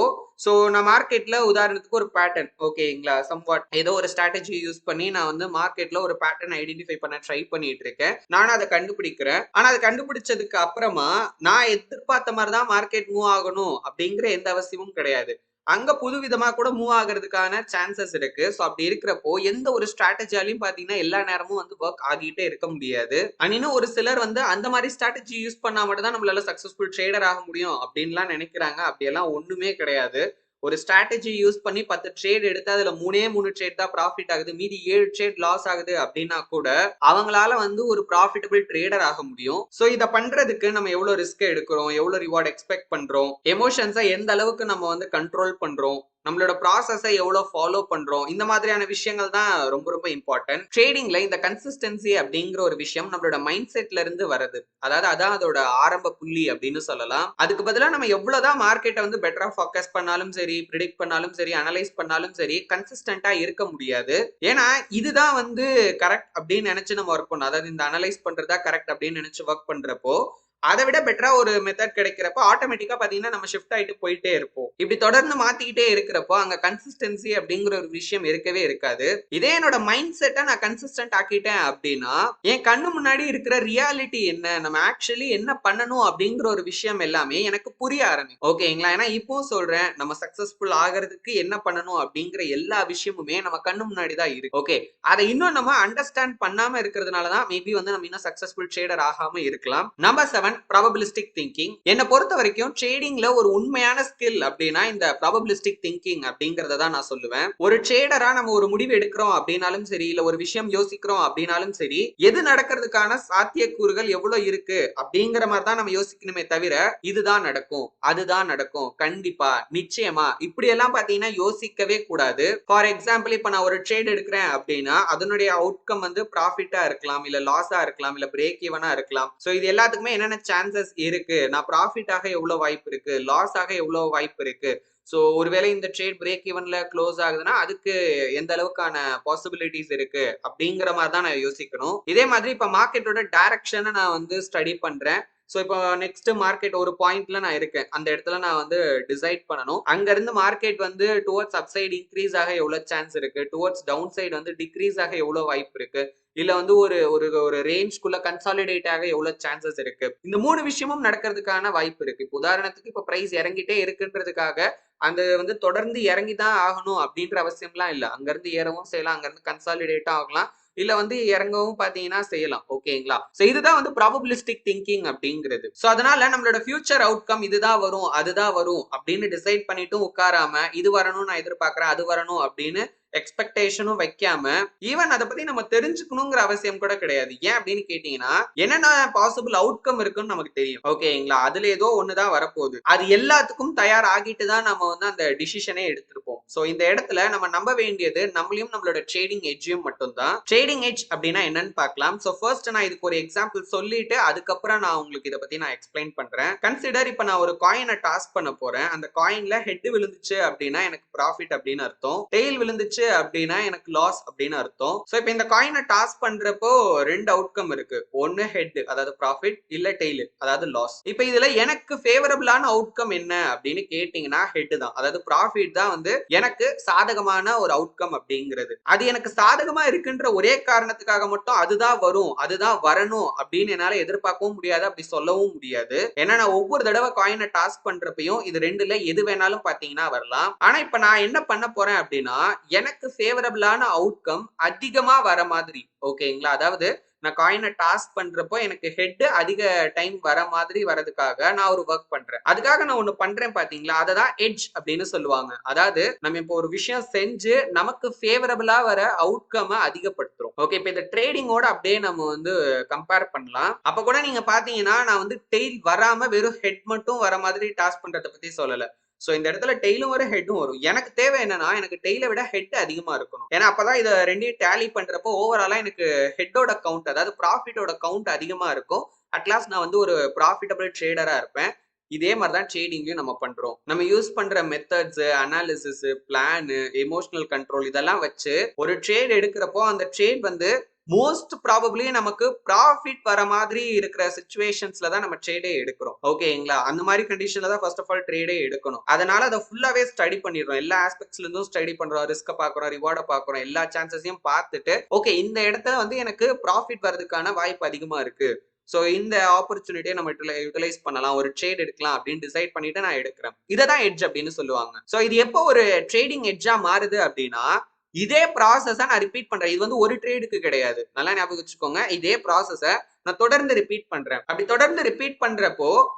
Speaker 1: சோ நான் மார்க்கெட்ல உதாரணத்துக்கு ஒரு பேட்டர்ன், ஓகேங்களா, சம்வாட் ஏதோ ஒரு ஸ்ட்ராட்டஜி யூஸ் பண்ணி நான் வந்து மார்க்கெட்ல ஒரு பேட்டர்ன் ஐடென்டிஃபை பண்ண ட்ரை பண்ணிட்டு இருக்கேன். நானும் அதை கண்டுபிடிக்கிறேன். ஆனா அதை கண்டுபிடிச்சதுக்கு அப்புறமா நான் எதிர்பார்த்த மாதிரி தான் மார்க்கெட் மூவ் ஆகணும் அப்படிங்கிற எந்த அவசியமும் கிடையாது. அங்க புதுவிதமா கூட மூவ் ஆகுறதுக்கான சான்சஸ் இருக்கு. சோ அப்படி இருக்கிறப்போ எந்த ஒரு ஸ்ட்ராட்டஜியாலையும் பாத்தீங்கன்னா எல்லா நேரமும் வந்து ஒர்க் ஆகிட்டே இருக்க முடியாது. இன்னும் ஒரு சிலர் வந்து அந்த மாதிரி ஸ்ட்ராட்டஜி யூஸ் பண்ணா மட்டும் தான் நம்மளால சக்சஸ்ஃபுல் ட்ரேடர் ஆக முடியும் அப்படின்லாம் நினைக்கிறாங்க. அப்படியெல்லாம் ஒண்ணுமே கிடையாது. ஒரு ஸ்ட்ராட்டஜி யூஸ் பண்ணி 10 ட்ரேட் எடுத்து அதுல 3 ட்ரேட் தான் ப்ராஃபிட் ஆகுது, மீதி 7 ட்ரேட் லாஸ் ஆகுது அப்படின்னா கூட அவங்களால வந்து ஒரு ப்ராஃபிட்டபிள் ட்ரேடர் ஆக முடியும். சோ இத பண்றதுக்கு நம்ம எவ்வளவு ரிஸ்க் எடுக்கிறோம், எவ்வளவு ரிவார்ட் எக்ஸ்பெக்ட் பண்றோம், எமோஷன்ஸை எந்த அளவுக்கு நம்ம வந்து கண்ட்ரோல் பண்றோம், நம்மளோட ப்ராசஸை எவ்வளவு ஃபாலோ பண்றோம், இந்த மாதிரியான விஷயங்கள் தான் ரொம்ப ரொம்ப இம்பார்ட்டன்ட். ட்ரேடிங்ல இந்த கன்சிஸ்டன்சி அப்படிங்கிற ஒரு விஷயம் நம்மளோட மைண்ட் செட்ல இருந்து வருது. அதாவது அதான் அதோட ஆரம்ப புள்ளி அப்படின்னு சொல்லலாம். அதுக்கு பதிலா நம்ம எவ்வளவுதான் மார்க்கெட்டை வந்து பெட்டரா ஃபோக்கஸ் பண்ணாலும் சரி, ப்ரிடிக்ட் பண்ணாலும் சரி, அனலைஸ் பண்ணாலும் சரி, கன்சிஸ்டன்டா இருக்க முடியாது. ஏன்னா இதுதான் வந்து கரெக்ட் அப்படின்னு நினைச்சு நம்ம ஒர்க் பண்ணோம். அதாவது இந்த அனலைஸ் பண்றதா கரெக்ட் அப்படின்னு நினைச்சு ஒர்க் பண்றப்போ அதை விட பெட்டரா ஒரு மெத்தட் கிடைக்கிறப்போ ஆட்டோமேட்டிக்கா பாத்தீங்கன்னா நம்ம ஷிஃப்ட் ஆயிட்டு போயிட்டே இருப்போம். இப்படி தொடர்ந்து மாத்திக்கிட்டே இருக்கிறப்போ அங்க கன்சிஸ்டன்சி அப்படிங்கிற ஒரு விஷயம் இருக்கவே இருக்காது. இதே என்னோட மைண்ட் செட்டை நான் கன்சிஸ்டன்ட் ஆக்கிட்டேன் அப்படின்னா என் கண்ணு முன்னாடி இருக்கிற ரியாலிட்டி என்ன, நம்ம ஆக்சுவலி என்ன பண்ணணும் அப்படிங்கிற ஒரு விஷயம் எல்லாமே எனக்கு புரிய ஆரம்பிக்கும். ஓகேங்களா, ஏன்னா இப்பவும் சொல்றேன், நம்ம சக்சஸ்ஃபுல் ஆகிறதுக்கு என்ன பண்ணணும் அப்படிங்கிற எல்லா விஷயமுமே நம்ம கண்ணு முன்னாடி தான் இருக்கு. ஓகே, அதை இன்னும் நம்ம அண்டர்ஸ்டாண்ட் பண்ணாம இருக்கிறதுனாலதான் மேபி வந்து நம்ம இன்னும் சக்சஸ்ஃபுல் ட்ரேடர் ஆகாம இருக்கலாம். Number 7, probabilistic thinking. என்ன பொறுத்த வரைக்கும் ட்ரேடிங்ல ஒரு உண்மையான ஸ்கில் அப்படின்னா இந்த ப்ராபபிலிஸ்டிக் திங்கிங் அப்படிங்கறத தான் நான் சொல்லுவேன். ஒரு ட்ரேடரா நம்ம ஒரு முடிவு எடுக்கிறோம் அப்படின்னாலும் சரி, இல்ல ஒரு விஷயம் யோசிக்கிறோம் அப்படின்னாலும் சரி, எது நடக்கிறதுக்கான சாத்தியக்கூறுகள் எவ்வளவு இருக்கு அப்படிங்கிற மாதிரி தான் நம்ம யோசிக்கணுமே தவிர இதுதான் நடக்கும், அதுதான் நடக்கும், கண்டிப்பா, நிச்சயமா, இப்படி எல்லாம் பாத்தீங்கன்னா யோசிக்கவே கூடாது. ஃபார் எக்ஸாம்பிள், இப்ப நான் ஒரு ட்ரேட் எடுக்கிறேன் அப்படின்னா அதனுடைய அவுட்கம் வந்து ப்ராஃபிட்டா இருக்கலாம், இல்ல லாஸா இருக்கலாம், இல்ல பிரேக் ஈவனா இருக்கலாம். சோ இது எல்லாத்துக்குமே என்னென்ன சான்சஸ் இருக்கு, நான் ப்ராஃபிட் ஆக எவ்வளவு வாய்ப்பு இருக்கு, லாஸ் ஆக எவ்வளவு வாய்ப்பு இருக்கு, சோ ஒருவேளை இந்த ட்ரேட் பிரேக் ஈவன்ல க்ளோஸ் ஆகுதுன்னா அதுக்கு எந்த அளவுக்கான பாசிபிலிட்டிஸ் இருக்கு அப்படிங்கிற மாதிரி தான் நான் யோசிக்கணும். இதே மாதிரி இப்ப மார்க்கெட்டோட டைரக்ஷனை நான் வந்து ஸ்டடி பண்றேன். சோ இப்போ நெக்ஸ்ட் மார்க்கெட் ஒரு பாயிண்ட்ல நான் இருக்கேன், அந்த இடத்துல நான் வந்து டிசைட் பண்ணணும், அங்க இருந்து மார்க்கெட் வந்து டுவர்ட்ஸ் அப்சைட் இன்க்ரீஸ் ஆக எவ்வளவு சான்ஸ் இருக்கு, டுவர்ட்ஸ் டவுன் சைடு வந்து டிக்ரீஸ் ஆக எவ்வளவு வாய்ப்பு இருக்கு, இல்ல வந்து ஒரு ஒரு ஒரு ரேஞ்ச்குள்ள கன்சாலிடேட் ஆக எவ்வளவு சான்சஸ் இருக்கு. இந்த 3 விஷயமும் நடக்கிறதுக்கான வாய்ப்பு இருக்கு. இப்போ உதாரணத்துக்கு இப்ப பிரைஸ் இறங்கிட்டே இருக்குன்றதுக்காக அந்த வந்து தொடர்ந்து இறங்கிதான் ஆகணும் அப்படின்ற அவசியம்லாம் இல்ல. அங்க இருந்து ஏறவும் செய்யலாம், அங்க இருந்து கன்சாலிடேட்டும் ஆகலாம், இல்ல வந்து இறங்கவும் பாத்தீங்கன்னா செய்யலாம். ஓகேங்களா, சோ இதுதான் வந்து ப்ராபபிலிஸ்டிக் திங்கிங் அப்படிங்கிறது. சோ அதனால நம்மளோட ஃபியூச்சர் அவுட்கம் இதுதான் வரும், அதுதான் வரும் அப்படின்னு டிசைட் பண்ணிட்டும் உட்காராம இது வரணும் நான் எதிர்பார்க்கிறேன், அது வரணும் அப்படின்னு எக்ஸ்பெக்டேஷனும் வைக்காம ஈவன் அதை பத்தி நம்ம தெரிஞ்சுக்கணுங்கிற அவசியம் கூட கிடையாது. ஏன் அப்படின்னு கேட்டீங்கன்னா என்னென்ன பாசிபிள் அவுட்கம் இருக்குன்னு நமக்கு தெரியும். ஓகேங்களா, அதுல ஏதோ ஒண்ணுதான் வரப்போகுது. அது எல்லாத்துக்கும் தயார் ஆகிட்டு தான் நம்ம வந்து அந்த டிசிஷனே எடுத்திருப்போம். சோ இந்த இடத்துல நம்ம நம்ப வேண்டியது நம்மளையும் நம்மளோட ட்ரேடிங் எட்ஜையும் மட்டும்தான். ட்ரேடிங் எட்ஜ் அப்படின்னா என்னன்னு பார்க்கலாம். சோ ஃபர்ஸ்ட் நான் இதுக்கு ஒரு எக்ஸாம்பிள் சொல்லிட்டு அதுக்கப்புறம் நான் உங்களுக்கு இதை பத்தி நான் எக்ஸ்பிளைன் பண்றேன். கன்சிடர் இப்ப நான் ஒரு காயினை டாஸ் பண்ண போறேன். அந்த காயின்ல ஹெட் விழுந்துச்சு அப்படின்னா எனக்கு ப்ராஃபிட் அப்படின்னு அர்த்தம். டெய்ல் விழுந்துச்சு அப்படின்னா எனக்கு லாஸ் அப்படின்னு அர்த்தம். சோ இப்போ இந்த காயினை டாஸ் பண்றப்போ ரெண்டு அவுட்கம் இருக்கு. ஒன்னு ஹெட் அதாவது ப்ராஃபிட், இல்ல டெய்ல் அதாவது லாஸ். இப்போ இதுல எனக்கு ஃபேவரபிளான அவுட்கம் என்ன அப்படின்னு கேட்டீங்கன்னா ஹெட் தான், அதாவது ப்ராஃபிட் தான் வந்து எனக்கு சாதகமான ஒரு அவுட்கம் அப்படிங்கிறது. அது எனக்கு சாதகமா இருக்குன்ற ஒரே காரணத்துக்காக மட்டும் அதுதான் வரும் அதுதான் வரணும் அப்படின்னு என்னால எதிர்பார்க்கவும் முடியாது, அப்படி சொல்லவும் முடியாது. ஏன்னா நான் ஒவ்வொரு தடவை காயினை டாஸ்க் பண்றப்பையும் இது ரெண்டுல எது வேணாலும் பாத்தீங்கன்னா வரலாம். ஆனா இப்ப நான் என்ன பண்ண போறேன் அப்படின்னா எனக்கு ஃபேவரபிளான அவுட்கம் அதிகமா வர மாதிரி, ஓகேங்களா, அதாவது நான் காயினை டாஸ்க் பண்றப்போ எனக்கு ஹெட் அதிக டைம் வர மாதிரி வரதுக்காக நான் ஒரு ஒர்க் பண்றேன். அதுக்காக நான் ஒண்ணு பண்றேன் பாத்தீங்களா, அததான் எட்ஜ் அப்படின்னு சொல்லுவாங்க. அதாவது நம்ம இப்போ ஒரு விஷயம் செஞ்சு நமக்கு ஃபேவரபிளா வர அவுட்கம் அதிகப்படுத்துறோம். ஓகே, இப்போ இந்த ட்ரேடிங்கோட அப்படியே நம்ம வந்து கம்பேர் பண்ணலாம். அப்ப கூட நீங்க பாத்தீங்கன்னா நான் வந்து டெய்ல் வராம வெறும் ஹெட் மட்டும் வர மாதிரி டாஸ்க் பண்றதை பத்தி சொல்லல. சோ இந்த இடத்துல டெய்லும் வரும் ஹெட்டும் வரும். எனக்கு தேவை என்னன்னா எனக்கு டெய்லை விட ஹெட் அதிகமா இருக்கணும். ஏன்னா அப்பதான் இதை ரெண்டையும் டேலி பண்றப்போ ஓவராலா எனக்கு ஹெட்டோட கவுண்ட் அதாவது ப்ராஃபிட்டோட கவுண்ட் அதிகமா இருக்கும். அட்லாஸ்ட் நான் வந்து ஒரு ப்ராஃபிட்டபிள் ட்ரேடரா இருப்பேன். இதே மாதிரிதான் ட்ரேடிங்கையும் நம்ம பண்றோம். நம்ம யூஸ் பண்ற methods, analysis, plan, emotional control இதெல்லாம் வச்சு ஒரு ட்ரேட் எடுக்கிறப்போ அந்த ட்ரேட் வந்து மோஸ்ட் ப்ராபப்ளி நமக்கு ப்ராஃபிட் வர மாதிரி இருக்கிற சிச்சுவேஷன்ஸ்ல தான் நம்ம ட்ரேடே எடுக்கிறோம். ஓகேங்களா, அந்த மாதிரி கண்டிஷன்ல தான் ஃபர்ஸ்ட் ஆஃப் ஆல் ட்ரேடே எடுக்கணும். அதனால அதை ஃபுல்லாவே ஸ்டடி பண்ணிடுறோம். எல்லா ஆஸ்பெக்ட்ஸ்ல இருந்தும் ஸ்டடி பண்றோம். ரிஸ்க பாக்குறோம், ரிவார்டை பாக்குறோம், எல்லா சான்சஸையும் பார்த்துட்டு ஓகே இந்த இடத்துல வந்து எனக்கு ப்ராஃபிட் வரதுக்கான வாய்ப்பு அதிகமா இருக்கு. சோ இந்த ஆப்பர்ச்சுனிட்டியை நம்ம யூட்டிலைஸ் பண்ணலாம், ஒரு ட்ரேட் எடுக்கலாம் அப்படின்னு டிசைட் பண்ணிட்டு நான் எடுக்கிறேன். இதை தான் எட்ஜ் அப்படின்னு சொல்லுவாங்க. சோ இது எப்போ ஒரு ட்ரேடிங் எட்ஜா மாறுது அப்படின்னா இதே ப்ராசஸ நான் ரிப்பீட் பண்றேன். இது வந்து ஒரு ட்ரேடுக்கு கிடையாது, நல்லா ஞாபகம் வச்சுக்கோங்க. இதே ப்ராசஸ நான் தொடர்ந்து ரிப்பீட் பண்றேன். அப்படி தொடர்ந்து ரிப்பீட் பண்றப்போ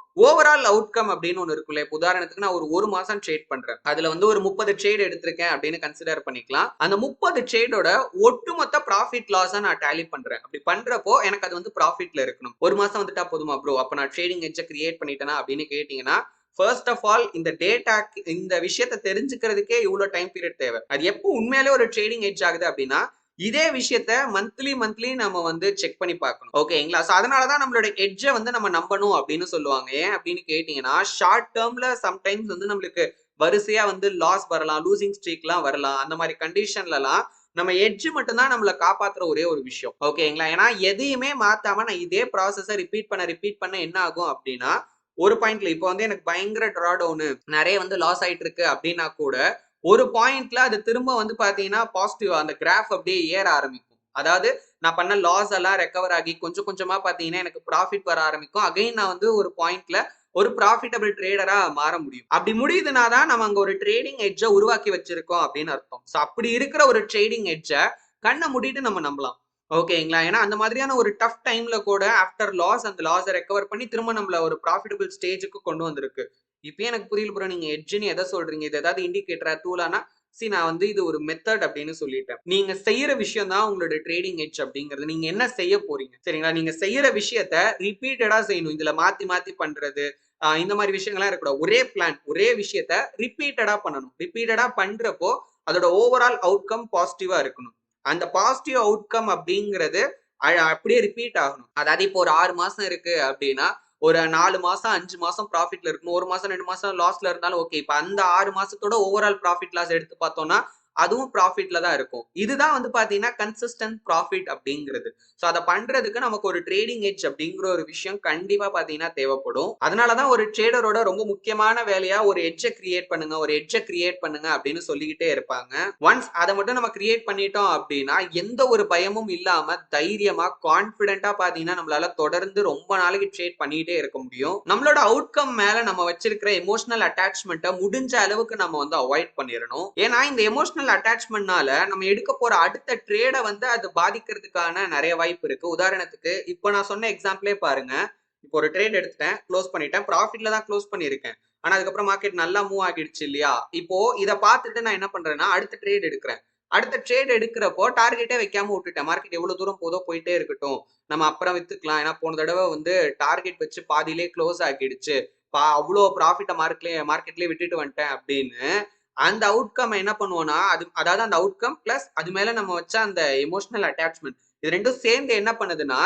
Speaker 1: ஓவரால் அவுட்கம் அப்படின்னு ஒண்ணு இருக்குல்ல. உதாரணத்துக்கு நான் ஒரு மாசம் ட்ரேட் பண்றேன். அதுல வந்து ஒரு 30 ட்ரேட் எடுத்திருக்கேன் அப்படின்னு கன்சிடர் பண்ணிக்கலாம். அந்த 30 ட்ரேடோட ஒட்டுமொத்த ப்ராஃபிட் லாஸா நான் டேலி பண்றேன். அப்படி பண்றப்போ எனக்கு அது வந்து ப்ராஃபிட்ல இருக்கணும். ஒரு மாசம் வந்துட்டா போதுமா ப்ரோ, அப்ப நான் ட்ரேடிங் எட்ஜ கிரியேட் பண்ணிட்டேனா அப்படின்னு கேட்டீங்கன்னா ஃபர்ஸ்ட் ஆஃப் ஆல் இந்த டேட்டா இந்த விஷயத்தை தெரிஞ்சுக்கிறதுக்கே இவ்வளவு டைம் பீரியட் தேவை. அது எப்போ உண்மையிலே ஒரு ட்ரேடிங் எட்ஜ் ஆகுது அப்படின்னா இதே விஷயத்த மந்த்லி நம்ம வந்து செக் பண்ணி பார்க்கணும். ஓகேங்களா, சோ அதனாலதான் நம்மளோட எட்ஜை வந்து நம்ம நம்பணும் அப்படின்னு சொல்லுவாங்க. ஏன் அப்படின்னு கேட்டீங்கன்னா ஷார்ட் டேர்ம்ல சம்டைம்ஸ் வந்து நம்மளுக்கு வரிசையா வந்து லாஸ் வரலாம், லூசிங் ஸ்ட்ரீக்லாம் வரலாம். அந்த மாதிரி கண்டிஷன்லலாம் நம்ம எட்ஜ் மட்டும் தான் நம்மளை காப்பாத்துற ஒரே ஒரு விஷயம். ஓகேங்களா, ஏன்னா எதையுமே மாத்தாம நான் இதே ப்ராசஸை ரிப்பீட் பண்ண என்ன ஆகும் அப்படின்னா ஒரு பாயிண்ட்ல இப்போ வந்து எனக்கு பயங்கர ட்ரா டவுன் நிறைய வந்து லாஸ் ஆயிட்டு இருக்கு அப்படின்னா கூட ஒரு பாயிண்ட்ல அது திரும்ப வந்து பாத்தீங்கன்னா பாசிட்டிவ் அந்த கிராஃப் அப்படியே ஏற ஆரம்பிக்கும். அதாவது நான் பண்ண லாஸ் எல்லாம் ரெக்கவர் ஆகி கொஞ்சம் கொஞ்சமா பாத்தீங்கன்னா எனக்கு ப்ராஃபிட் வர ஆரம்பிக்கும். அகைன் நான் வந்து ஒரு பாயிண்ட்ல ஒரு ப்ராஃபிட்டபிள் ட்ரேடரா மாற முடியும். அப்படி முடியுதுன்னா தான் நம்ம அங்க ஒரு ட்ரேடிங் எட்ஜை உருவாக்கி வச்சிருக்கோம் அப்படின்னு அர்த்தம். சோ அப்படி இருக்கிற ஒரு ட்ரேடிங் எட்ஜை கண்ணை மூடிட்டு நம்ம நம்பலாம். ஓகேங்களா, ஏன்னா அந்த மாதிரியான ஒரு டஃப் டைம்ல கூட ஆஃப்டர் லாஸ் அந்த லாஸை ரெக்கவர் பண்ணி திரும்ப நம்மள ஒரு ப்ராஃபிட்டபிள் ஸ்டேஜுக்கு கொண்டு வந்திருக்கு. இப்போ எனக்கு புரியல ப்ரோ, நீங்க எட்ஜ்னு எதை சொல்றீங்க, இது ஏதாவது இண்டிகேட்டரா டூலானா? நான் வந்து இது ஒரு மெத்தட் அப்படின்னு சொல்லிட்டேன். நீங்க செய்யற விஷயம் தான் உங்களோட ட்ரேடிங் எட்ஜ் அப்படிங்கிறது. நீங்க என்ன செய்ய போறீங்க சரிங்களா, நீங்க செய்யற விஷயத்த ரிப்பீட்டடா செய்யணும். இதுல மாத்தி மாத்தி பண்றது இந்த மாதிரி விஷயங்கள்லாம் இருக்கக்கூடாது. ஒரே பிளான் ஒரே விஷயத்த ரிப்பீட்டடா பண்ணணும். ரிப்பீட்டடா பண்றப்போ அதோட ஓவரால் அவுட்கம் பாசிட்டிவா இருக்கணும். அந்த பாசிட்டிவ் அவுட்கம் அப்படிங்கிறது அப்படியே ரிப்பீட் ஆகணும். அதாவது இப்போ ஒரு 6 மாசம் இருக்கு அப்படின்னா ஒரு 4 மாசம் 5 மாசம் ப்ராஃபிட்ல இருக்கணும். 1 மாசம் 2 மாசம் லாஸ்ல இருந்தாலும் ஓகே. இப்ப அந்த 6 மாசத்தோட ஓவரால் ப்ராஃபிட் லாஸ் எடுத்து பார்த்தோம்னா அதுவும் ப்ராஃபிட்ல தான் இருக்கும். இதுதான் வந்து பாத்தீங்கன்னா கன்சிஸ்டன்ட் ப்ராஃபிட் அப்படிங்கிறது. சோ அதை பண்றதுக்கு நமக்கு ஒரு ட்ரேடிங் எட்ஜ் அப்படிங்கிற ஒரு விஷயம் கண்டிப்பா பாத்தீங்கன்னா தேவைப்படும். அதனாலதான் ஒரு ட்ரேடரோட ரொம்ப முக்கியமான வேலையா ஒரு எட்ஜை கிரியேட் பண்ணுங்க, ஒரு எட்ஜை கிரியேட் பண்ணுங்க அப்படின்னு சொல்லிக்கிட்டே இருப்பாங்க. ஒன்ஸ் அதை மட்டும் நம்ம கிரியேட் பண்ணிட்டோம் அப்படின்னா எந்த ஒரு பயமும் இல்லாம தைரியமா கான்பிடென்ட்டா பாத்தீங்கன்னா நம்மளால தொடர்ந்து ரொம்ப நாளைக்கு ட்ரேட் பண்ணிட்டே இருக்க முடியும். நம்மளோட அவுட்கம் மேல நம்ம வச்சிருக்கிற எமோஷனல் அட்டாச்மெண்ட்டை முடிஞ்ச அளவுக்கு நம்ம வந்து அவாய்ட் பண்ணிடணும். ஏன்னா இந்த எமோஷனல் அட்டாச்மெண்ட்னால நம்ம எடுக்க போற அடுத்த ட்ரேடை வந்து அது பாதிக்கிறதுக்கான நிறைய வாய்ப்பு இருக்கு. உதாரணத்துக்கு இப்போ நான் சொன்ன எக்ஸாம்பிளே பாருங்க. இப்போ ஒரு ட்ரேட் எடுத்துட்டேன், க்ளோஸ் பண்ணிட்டேன், ப்ராஃபிட்ல தான் க்ளோஸ் பண்ணிருக்கேன். ஆனா அதுக்கப்புறம் மார்க்கெட் நல்லா மூவ் ஆகிடுச்சு இல்லையா. இப்போ இதை பார்த்துட்டு நான் என்ன பண்றேன்னா அடுத்த ட்ரேட் எடுக்கிறேன். அடுத்த ட்ரேட் எடுக்கிறப்போ டார்கெட்டே வைக்காம விட்டுட்டேன். மார்க்கெட் எவ்வளவு தூரம் போதோ போயிட்டே இருக்கட்டும். நம்ம அப்புறம் வித்துக்கலாம். ஏன்னா போன தடவை வந்து டார்கெட் வச்சு பாதியிலே க்ளோஸ் ஆகிடுச்சு. அவ்வளோ ப்ராஃபிட்ட மார்க்கெட்லயே விட்டுட்டு வந்துட்டேன் அப்படின்னு அந்த அவுட்கம் என்ன பண்ணுவோம்னா, அதாவது அந்த அவுட்கம் பிளஸ் அது மேல நம்ம வச்ச அந்த எமோஷனல் அட்டாச்மென்ட் இது 2ம் சேர்ந்து என்ன பண்ணுதுன்னா,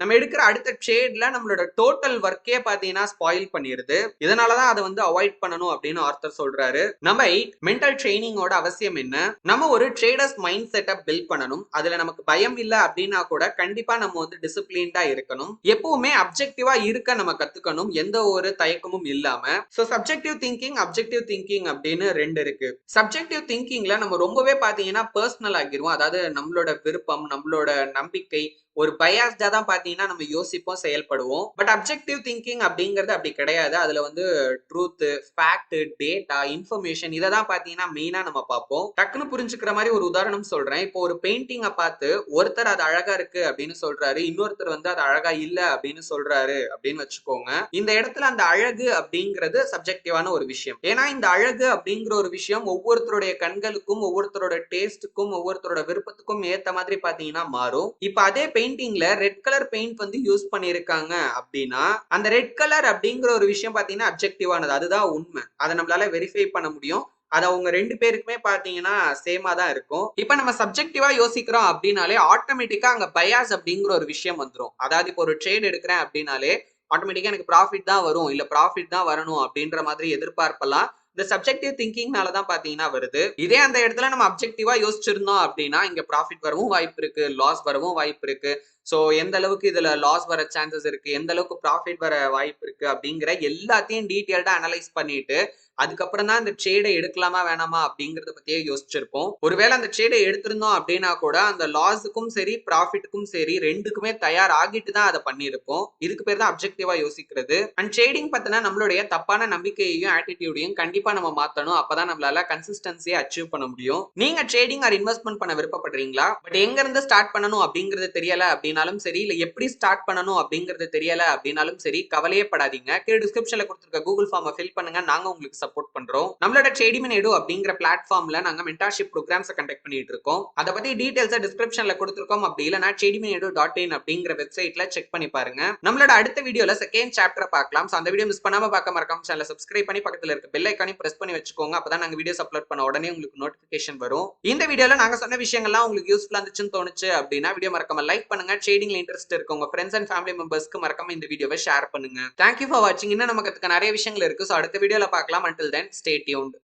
Speaker 1: நம்ம எடுக்கிற அடுத்த ட்ரேட்ல நம்மளோட டோட்டல் ஒர்க்கே பாத்தீங்கன்னா ஸ்பாயில் பண்ணிருது. இதனாலதான் அதை வந்து அவாய்ட் பண்ணணும் அப்படின்னு ஆர்த்தர் சொல்றாரு. நம்பர் 8 மென்டல் ட்ரைனிங்கோட அவசியம் என்ன? நம்ம ஒரு ட்ரேடர்ஸ் மைண்ட் செட்டப் பில்ட் பண்ணணும். அதுல நமக்கு பயம் இல்ல அப்படின்னா கூட கண்டிப்பா நம்ம வந்து டிசிப்ளின்டா இருக்கணும். எப்பவுமே அப்ஜெக்டிவா இருக்க நம்ம கத்துக்கணும். எந்த ஒரு தயக்கமும் இல்லாம. So subjective thinking, objective thinking அப்படின்னு 2 இருக்கு. சப்ஜெக்டிவ் திங்கிங்ல நம்ம ரொம்பவே பாத்தீங்கன்னா பர்சனல் ஆகிருவோம். அதாவது நம்மளோட விருப்பம், நம்மளோட நம்பிக்கை ஒரு பயாஸ்டா தான் பாத்தீங்கன்னா நம்ம யோசிப்போம், செயல்படுவோம். பட் அப்ஜெக்டிவ் திங்கிங் அப்படிங்கிறது அப்படி கிடையாது. அதுல வந்து ட்ரூத், ஃபேக்ட், டேட்டா, இன்ஃபர்மேஷன் இதை தான் பாத்தீங்கன்னா மெயினா நம்ம பார்ப்போம். டக்குன்னு புரிஞ்சுக்கிற மாதிரி ஒரு உதாரணம் சொல்றேன். இப்போ ஒரு பெயிண்டிங்கை பார்த்து ஒருத்தர் அது அழகா இருக்கு அப்படின்னு சொல்றாரு, இன்னொருத்தர் வந்து அது அழகா இல்ல அப்படின்னு சொல்றாரு அப்படின்னு வச்சுக்கோங்க. இந்த இடத்துல அந்த அழகு அப்படிங்கிறது சப்ஜெக்டிவான ஒரு விஷயம். ஏன்னா இந்த அழகு அப்படிங்கிற ஒரு விஷயம் ஒவ்வொருத்தருடைய கண்களுக்கும், ஒவ்வொருத்தரோட டேஸ்ட்டுக்கும், ஒவ்வொருத்தரோட விருப்பத்துக்கும் ஏத்த மாதிரி பாத்தீங்கன்னா மாறும். இப்ப அதே பெயிண்டிங்ல ரெட் கலர் பெயிண்ட் வந்து யூஸ் பண்ணிருக்காங்க அப்படின்னா அந்த ரெட் கலர் அப்படிங்கிற ஒரு விஷயம் பாத்தீங்கன்னா அப்ஜெக்டிவானது, அதுதான் உண்மை. அதை நம்மளால வெரிஃபை பண்ண முடியும். அது அவங்க 2 பேருக்குமே பாத்தீங்கன்னா சேமா தான் இருக்கும். இப்ப நம்ம சப்ஜெக்டிவா யோசிக்கிறோம் அப்படின்னாலே ஆட்டோமேட்டிக்கா அங்க பயாஸ் அப்படிங்கிற ஒரு விஷயம் வந்துடும். அதாவது இப்போ ஒரு ட்ரேட் எடுக்கிறேன் அப்படின்னாலே ஆட்டோமேட்டிக்கா எனக்கு ப்ராஃபிட் தான் வரும், இல்ல ப்ராஃபிட் தான் வரணும் அப்படின்ற மாதிரி எதிர்பார்ப்பெல்லாம் இந்த சப்ஜெக்டிவ் திங்கிங்னால தான் பாத்தீங்கன்னா வருது. இதே அந்த இடத்துல நம்ம அப்ஜெக்டிவா யோசிச்சிருந்தோம் அப்படின்னா இங்க ப்ராஃபிட் வரவும் வாய்ப்பு இருக்கு, லாஸ் வரவும் வாய்ப்பு இருக்கு. சோ எந்த அளவுக்கு இதுல லாஸ் வர சான்சஸ் இருக்கு, எந்த அளவுக்கு ப்ராஃபிட் வர வாய்ப்பு இருக்கு அப்படிங்கிற எல்லாத்தையும் டீடைல்டா அனலைஸ் பண்ணிட்டு அதுக்கப்புறம் தான் இந்த ட்ரேடை எடுக்கலாமா வேணாமா அப்படிங்கறத பத்தியே யோசிச்சிருப்போம். ஒருவேளை அந்த ட்ரேடை எடுத்திருந்தோம் அப்படின்னா கூட அந்த லாஸுக்கும் சரி ப்ராஃபிட்டுக்கும் சரி ரெண்டுக்குமே தயார் ஆகிட்டு தான் அதை பண்ணியிருப்போம். இதுக்கு பேர் தான் அப்ஜெக்டிவா யோசிக்கிறது. அண்ட் ட்ரேடிங் பத்தின நம்மளுடைய தப்பான நம்பிக்கையையும் ஆட்டிடியூடையும் கண்டிப்பா நம்ம மாத்தணும். அப்பதான் நம்மளால கன்சிஸ்டன்சியை அச்சீவ் பண்ண முடியும். நீங்க ட்ரேடிங் ஆர் இன்வெஸ்ட்மெண்ட் பண்ண விருப்பப்படுறீங்களா? பட் எங்க இருந்து ஸ்டார்ட் பண்ணணும் அப்படிங்கிறது தெரியல அப்படின்னாலும் சரி, இல்ல எப்படி ஸ்டார்ட் பண்ணணும் அப்படிங்கிறது தெரியல அப்படின்னாலும் சரி, கவலையே படாதீங்க. கீழே டிஸ்கிரிப்ஷன்ல கொடுத்திருக்க கூகுள் ஃபார்மை ஃபில் பண்ணுங்க, நாங்க உங்களுக்கு சப்போர்ட் பண்றோம். நம்மளோட ட்ரேடிமன் எடு அப்படிங்கிற பிளாட்ஃபார்ம்ல நாங்க மென்டார்ஷிப் ப்ரோக்ராம்ஸ் கண்டக்ட் பண்ணிட்டு இருக்கோம். அதை பத்தி டீடைல்ஸ் டிஸ்கிரிப்ஷன்ல கொடுத்திருக்கோம். அப்படி இல்லனா tradimenedu.in அப்படிங்கிற வெப்சைட்ல செக் பண்ணி பாருங்க. நம்மளோட அடுத்த வீடியோல செகண்ட் சாப்டர் பார்க்கலாம். அந்த வீடியோ மிஸ் பண்ணாம பார்க்க மறக்காம சேனலை சப்ஸ்கிரைப் பண்ணி பக்கத்துல இருக்க பெல் ஐகானையும் பிரஸ் பண்ணி வச்சுக்கோங்க. அப்பதான் நாங்க வீடியோஸ் அப்லோட் பண்ண உடனே உங்களுக்கு நோட்டிபிகேஷன் வரும். இந்த வீடியோல நாங்க சொன்ன விஷயங்கள்லாம் உங்களுக்கு யூஸ்ஃபுல்லா இருந்துச்சுன்னு தோணுச்சு அப்படின்னா வீடியோ மறக்காம லைக் பண்ணுங்க. ட்ரேடிங்ல இன்ட்ரெஸ்ட் இருக்க உங்க ஃப்ரெண்ட்ஸ் அண்ட் ஃபேமிலி மெம்பர்ஸ்க்கு மறக்காம இந்த வீடியோவை ஷேர் பண்ணுங்க. தேங்க்யூ ஃபார் வாட்சிங். இன்னும் நமக்கு நிறைய விஷயங்கள் இருக்கு. அடுத்த வீடியோல பார்க்கலாம். Until then, stay tuned.